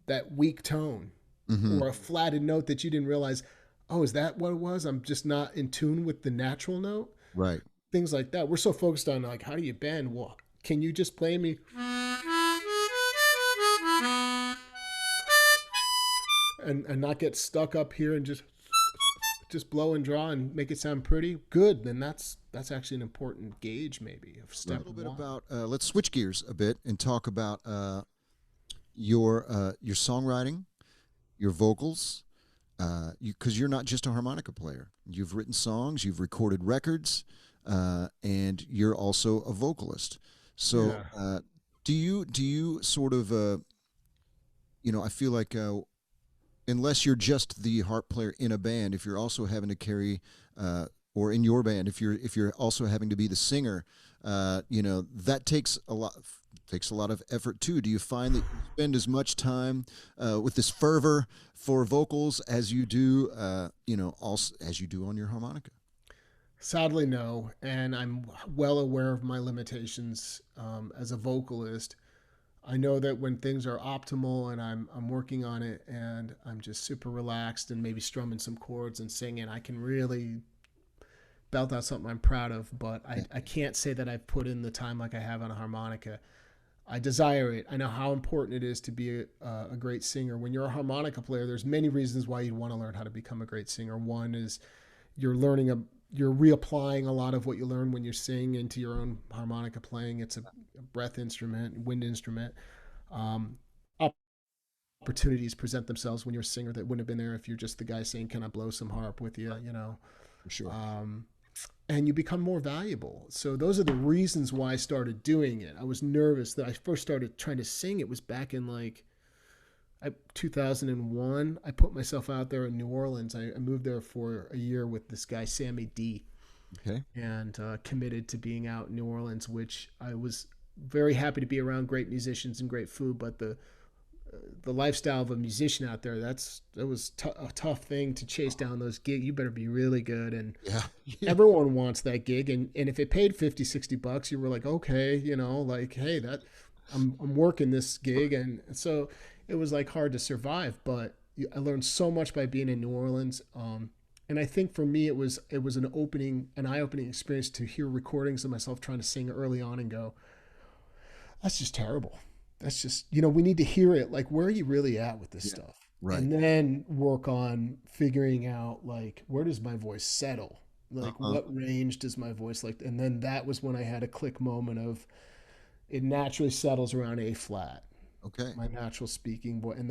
that weak tone or a flatted note that you didn't realize, oh, is that what it was? I'm just not in tune with the natural note. Right. Things like that. We're so focused on like, how do you bend? Well, can you just play me and not get stuck up here and just blow and draw and make it sound pretty good? Then that's actually an important gauge, maybe, of step one. A little bit about let's switch gears a bit and talk about your songwriting, your vocals, because you're not just a harmonica player. You've written songs, you've recorded records, and you're also a vocalist. So, Yeah. do you sort of, I feel like unless you're just the harp player in a band, if you're also having to carry, or in your band, if you're also having to be the singer, that takes a lot of effort too. Do you find that you spend as much time with this fervor for vocals as you do, also as you do on your harmonica? Sadly, no. And I'm well aware of my limitations as a vocalist. I know that when things are optimal and I'm working on it and I'm just super relaxed and maybe strumming some chords and singing, I can really belt out something I'm proud of. But Yeah, I can't say that I've put in the time like I have on a harmonica. I desire it. I know how important it is to be a great singer. When you're a harmonica player, there's many reasons why you'd want to learn how to become a great singer. One is you're learning you're reapplying a lot of what you learn when you sing into your own harmonica playing. It's a breath instrument, wind instrument. Um, Opportunities present themselves when you're a singer that wouldn't have been there if you're just the guy saying, "Can I blow some harp with you?" for sure. Um, and you become more valuable. So those are the reasons why I started doing it. I was nervous that I first started trying to sing. It was back in 2001. I put myself out there in New Orleans. I moved there for a year with this guy, Sammy D, Okay. and committed to being out in New Orleans, which I was very happy to be around great musicians and great food. But the lifestyle of a musician out there, that was a tough thing to chase down those gigs. You better be really good. And Yeah. Yeah. everyone wants that gig. And if it paid 50, $60, you were like, okay, hey, I'm working this gig. And so it was like hard to survive, but I learned so much by being in New Orleans. And I think for me, it was an eye-opening experience to hear recordings of myself trying to sing early on and go, that's just terrible. That's just, we need to hear it. Like, where are you really at with this Yeah. stuff? Right. And then work on figuring out, like, where does my voice settle? Like, Uh-huh. what range does my voice like? And then that was when I had a click moment of it naturally settles around A flat, Okay. my natural speaking voice. And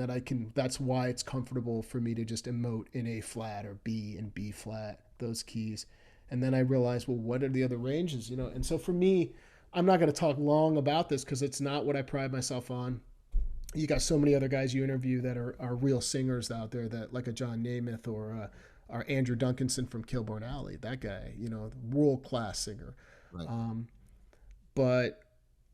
that's why it's comfortable for me to just emote in A flat or B and B flat, those keys. And then I realized, well, what are the other ranges? And so for me, I'm not going to talk long about this because it's not what I pride myself on. You got so many other guys you interview that are real singers out there, that like a John Namath or Andrew Duncanson from Kilburn Alley. That guy, world class singer. Right. Um, but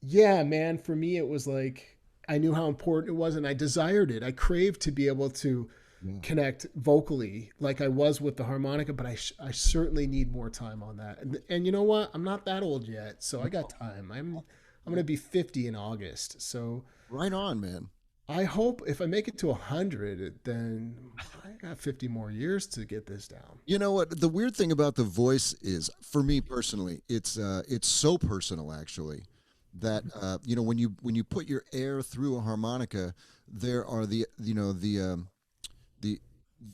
yeah, man, for me it was like I knew how important it was, and I desired it. I craved to be able to Yeah. connect vocally like I was with the harmonica, but I certainly need more time on that. And you know what? I'm not that old yet, so I got time. I'm going to be 50 in August. So Right on, man. I hope if I make it to 100, then I got 50 more years to get this down. You know what? The weird thing about the voice is, for me personally, it's so personal actually that when you put your air through a harmonica, there are the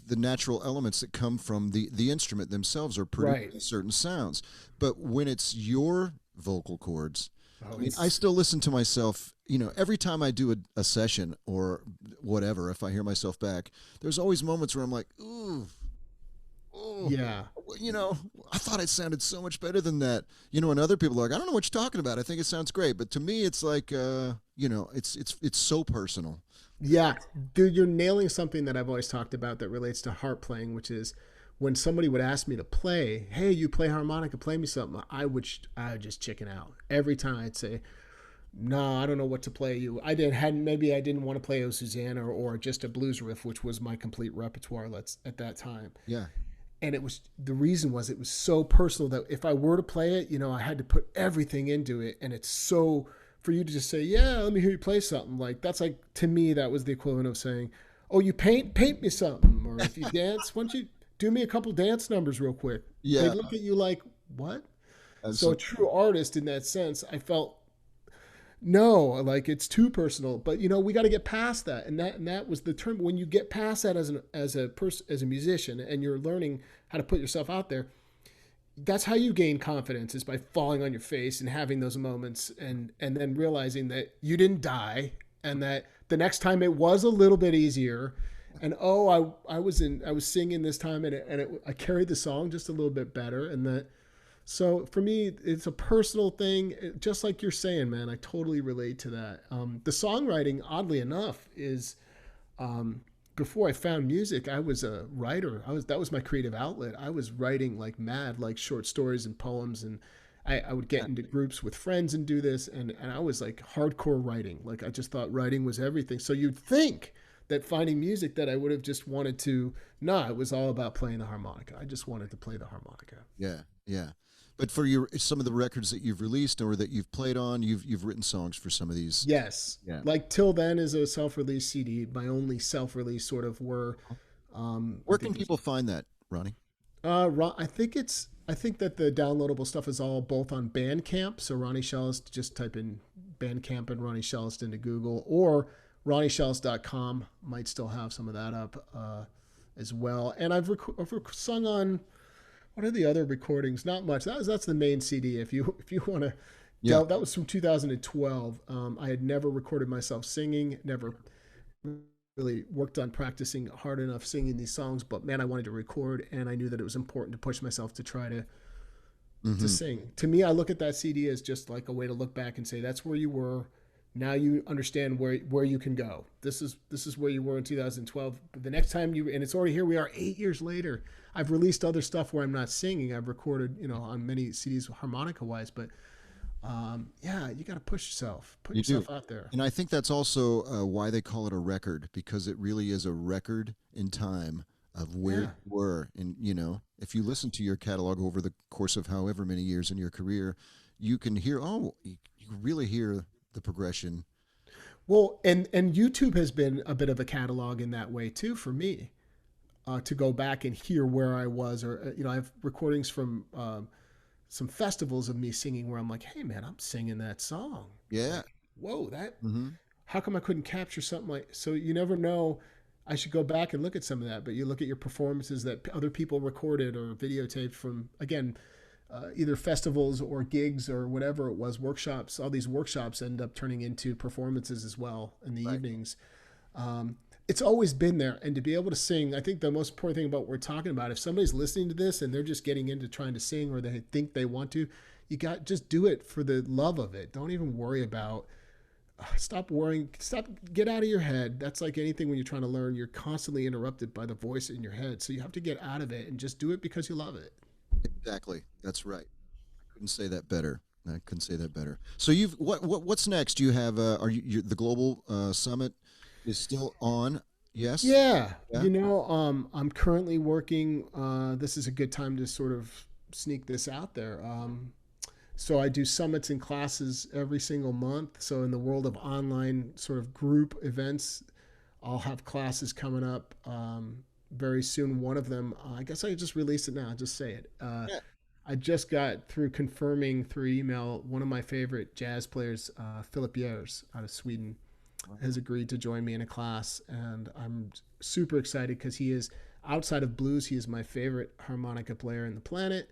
the natural elements that come from the instrument themselves are Right. producing certain sounds. But when it's your vocal cords, Oh, I mean, I still listen to myself, every time I do a session or whatever, if I hear myself back, there's always moments where I'm like, ooh, oh, yeah. I thought it sounded so much better than that. And other people are like, I don't know what you're talking about. I think it sounds great. But to me, it's like, it's so personal. Yeah, dude, you're nailing something that I've always talked about that relates to harp playing, which is when somebody would ask me to play, "Hey, you play harmonica, play me something." I would just chicken out every time. I'd say, "No, I don't know what to play you." Maybe I didn't want to play O Susanna or just a blues riff, which was my complete repertoire at that time. Yeah. And the reason was it was so personal that if I were to play it, I had to put everything into it, and it's so for you to just say, "Yeah, let me hear you play something." Like that's like to me that was the equivalent of saying, "Oh, you paint me something," or if you dance, why don't you do me a couple dance numbers real quick? They Yeah. look at you like, "What?" So a Absolutely. true artist in that sense, I felt no, like it's too personal. But we got to get past that, and that was the term. When you get past that as a musician, and you're learning how to put yourself out there, that's how you gain confidence, is by falling on your face and having those moments, and then realizing that you didn't die, and that the next time it was a little bit easier, and I was singing this time, and I carried the song just a little bit better, and that So for me, it's a personal thing, just like you're saying, man. I totally relate to that. The songwriting, oddly enough, is before I found music, I was a writer. That was my creative outlet. I was writing like mad, like short stories and poems, and I would get into groups with friends and do this, and I was like hardcore writing. Like I just thought writing was everything. So you'd think that finding music that I would have just wanted to, nah, it was all about playing the harmonica. I just wanted to play the harmonica. Yeah, yeah. But for some of the records that you've released or that you've played on, you've written songs for some of these. Yes. Yeah. Like Till Then is a self-release CD. My only self-release sort of were. Where can people find that, Ronnie? I think that the downloadable stuff is all both on Bandcamp. So Ronnie Shellist, just type in Bandcamp and Ronnie Shellist into Google, or RonnieShellist.com might still have some of that up as well. And I've sung on, what are the other recordings? Not much. That's the main CD. If you want to, Yeah. that was from 2012. I had never recorded myself singing, never really worked on practicing hard enough singing these songs, but man, I wanted to record, and I knew that it was important to push myself to try to sing. To me, I look at that CD as just like a way to look back and say, that's where you were. Now you understand where you can go. This is where you were in 2012. But the next time and it's already here. We are 8 years later. I've released other stuff where I'm not singing. I've recorded, on many CDs harmonica wise, but yeah, you got to push yourself, put yourself out there. And I think that's also why they call it a record, because it really is a record in time of where you were. And, if you listen to your catalog over the course of however many years in your career, you can hear, you really hear the progression. Well, and YouTube has been a bit of a catalog in that way too for me, to go back and hear where I was, or I have recordings from some festivals of me singing where I'm like, hey man, I'm singing that song. Yeah. Like, whoa, how come I couldn't capture something like? So you never know. I should go back and look at some of that, but you look at your performances that other people recorded or videotaped from, again, either festivals or gigs or whatever it was, workshops. All these workshops end up turning into performances as well in the evenings. It's always been there. And to be able to sing, I think the most important thing about what we're talking about, if somebody's listening to this and they're just getting into trying to sing, or they think they want to, just do it for the love of it. Don't even worry about, stop worrying, get out of your head. That's like anything when you're trying to learn, you're constantly interrupted by the voice in your head. So you have to get out of it and just do it because you love it. Exactly. That's right. I couldn't say that better. So what's next? You have, the global summit is still on. Yes. Yeah. I'm currently working. This is a good time to sort of sneak this out there. So I do summits and classes every single month. So in the world of online sort of group events, I'll have classes coming up very soon. One of them, I guess I just released it now. I'll just say it. I just got through confirming through email, one of my favorite jazz players, Philip Yers out of Sweden, has agreed to join me in a class. And I'm super excited because he is, outside of blues, he is my favorite harmonica player in the planet.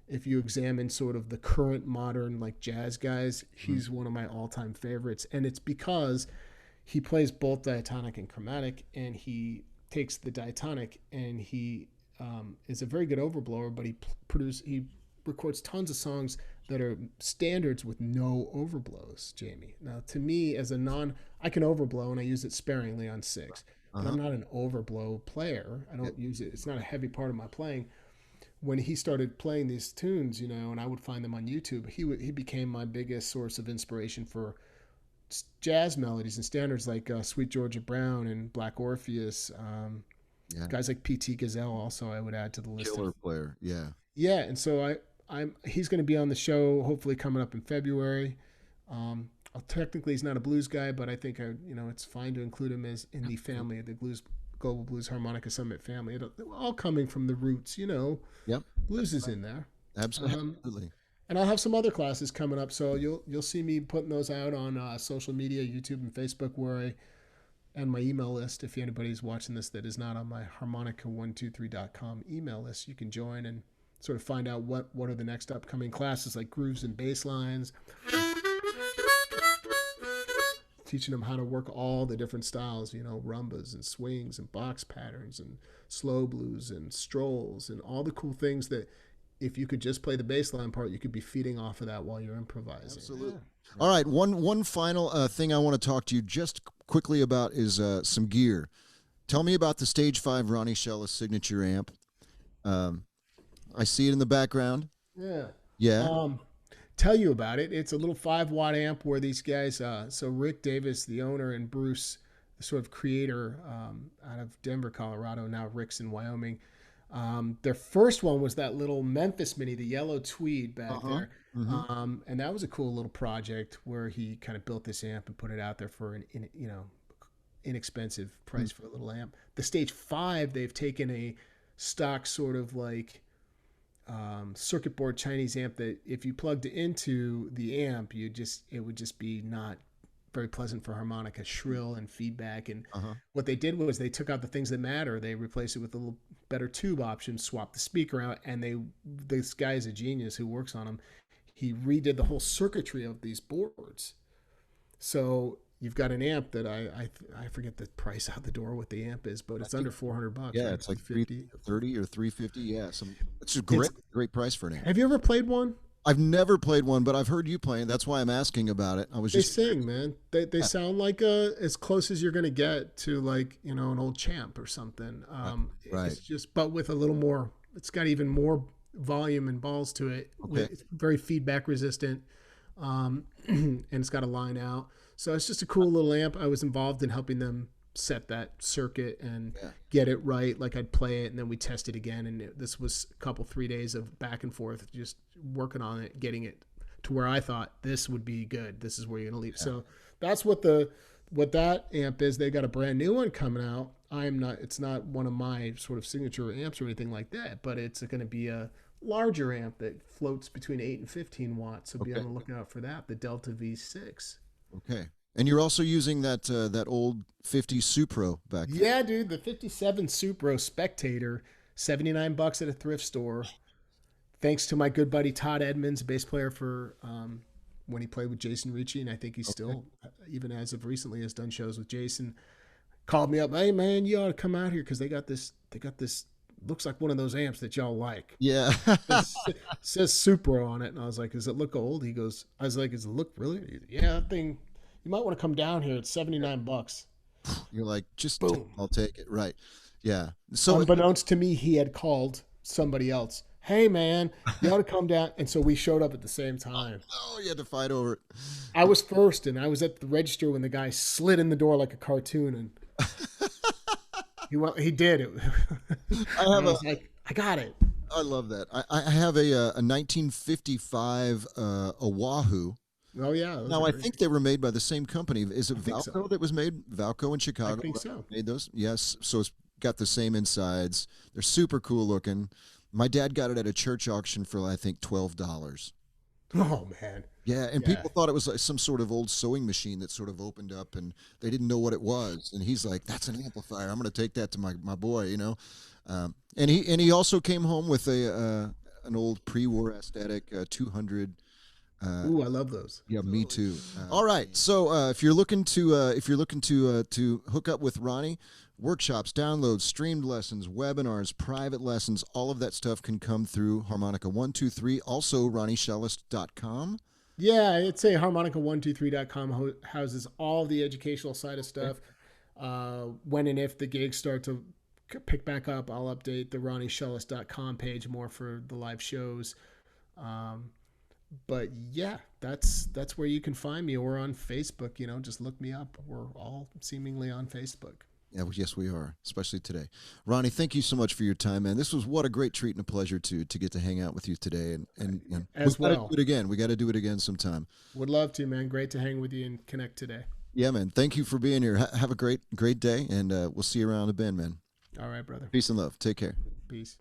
If you examine sort of the current modern like jazz guys, he's one of my all-time favorites. And it's because he plays both diatonic and chromatic, and he takes the diatonic and he is a very good overblower, but he records tons of songs that are standards with no overblows, Jamie. Now, to me, as I can overblow, and I use it sparingly on six, but I'm not an overblow player. I don't use it. It's not a heavy part of my playing. When he started playing these tunes, and I would find them on YouTube, he became my biggest source of inspiration for jazz melodies and standards like Sweet Georgia Brown and Black Orpheus. Guys like P.T. Gazelle also I would add to the list. Killer player, yeah. Yeah, and so he's going to be on the show hopefully coming up in February. Technically he's not a blues guy, but I think it's fine to include him as in the family of the Global Blues Harmonica Summit family. All coming from the roots, Yep. Blues is in there. Absolutely. And I'll have some other classes coming up, so you'll see me putting those out on social media, YouTube and Facebook, and my email list. If anybody's watching this that is not on my harmonica123.com email list, you can join and sort of find out what are the next upcoming classes, like grooves and bass lines, teaching them how to work all the different styles, rumbas and swings and box patterns and slow blues and strolls and all the cool things that if you could just play the bass line part, you could be feeding off of that while you're improvising. Absolutely. All right, one final thing I want to talk to you just quickly about is some gear. Tell me about the Stage 5 Ronnie Shellist signature amp. I see it in the background. Yeah. Yeah. Tell you about it. It's a little 5-watt amp where these guys, so Rick Davis, the owner, and Bruce, the sort of creator, out of Denver, Colorado, now Rick's in Wyoming. Their first one was that little Memphis Mini, the yellow tweed back there. Mm-hmm. And that was a cool little project where he kind of built this amp and put it out there for an inexpensive price for a little amp. The Stage 5, they've taken a stock sort of like circuit board Chinese amp that if you plugged it into the amp, it would just be not very pleasant for harmonica, shrill and feedback. And what they did was they took out the things that matter. They replaced it with a little better tube option, swapped the speaker out, and this guy is a genius who works on them. He redid the whole circuitry of these boards. So you've got an amp that I forget the price out the door what the amp is, but it's under $400. Yeah, right? It's like $330 or $350. Yeah, it's a great price for an amp. Have you ever played one? I've never played one, but I've heard you playing. That's why I'm asking about it. They sing, man. They sound like as close as you're gonna get to like an old Champ or something. Right. It's just, but with a little more. It's got even more volume and balls to it. Okay. It's very feedback resistant, and it's got a line out. So it's just a cool little amp. I was involved in helping them set that circuit and get it right. Like I'd play it and then we test it again. And this was a couple, 3 days of back and forth, just working on it, getting it to where I thought this would be good. This is where you're going to leave. Yeah. So that's what that amp is. They got a brand new one coming out. It's not one of my sort of signature amps or anything like that, but it's going to be a larger amp that floats between 8 and 15 watts. So be on the lookout for that. The Delta V6. Okay. And you're also using that old 50 Supro back there. Yeah, dude, the 57 Supro Spectator, $79 at a thrift store. Thanks to my good buddy Todd Edmonds, bass player for when he played with Jason Ricci, and I think he's still, even as of recently, has done shows with Jason. Called me up, hey man, you ought to come out here because they got this. Looks like one of those amps that y'all like. Yeah. It says Supro on it. And I was like, does it look old? I was like, does it look really? Yeah, that thing, you might want to come down here. It's $79. You're like, just boom. I'll take it. Right. Yeah. So unbeknownst to me, he had called somebody else. Hey man, you ought to come down. And so we showed up at the same time. Oh, you had to fight over it. I was first and I was at the register when the guy slid in the door like a cartoon and he did it. I was like, I got it. I love that. I have a 1955 Oahu. Oh yeah. Now I think they were made by the same company. Is it Valco that was made? Valco in Chicago. I think so. Made those? Yes. So it's got the same insides. They're super cool looking. My dad got it at a church auction for I think $12. Oh man. Yeah, and people thought it was like some sort of old sewing machine that sort of opened up, and they didn't know what it was. And he's like, "That's an amplifier. I'm going to take that to my boy," you know. And he also came home with an old pre-war aesthetic 200. Ooh, I love those. Yeah, me too. All right, so if you're looking to hook up with Ronnie, workshops, downloads, streamed lessons, webinars, private lessons, all of that stuff can come through Harmonica 123. Also, RonnieShellist.com. Yeah, I'd say harmonica123.com houses all the educational side of stuff. When and if the gigs start to pick back up, I'll update the RonnieShellist.com page more for the live shows. But yeah, that's where you can find me, or on Facebook. Just look me up. We're all seemingly on Facebook. Yeah, well, yes, we are, especially today. Ronnie, thank you so much for your time, man. This was what a great treat and a pleasure to get to hang out with you today. And as we got to do it again. We got to do it again sometime. Would love to, man. Great to hang with you and connect today. Yeah, man. Thank you for being here. Have a great day, and we'll see you around the bend, man. All right, brother. Peace and love. Take care. Peace.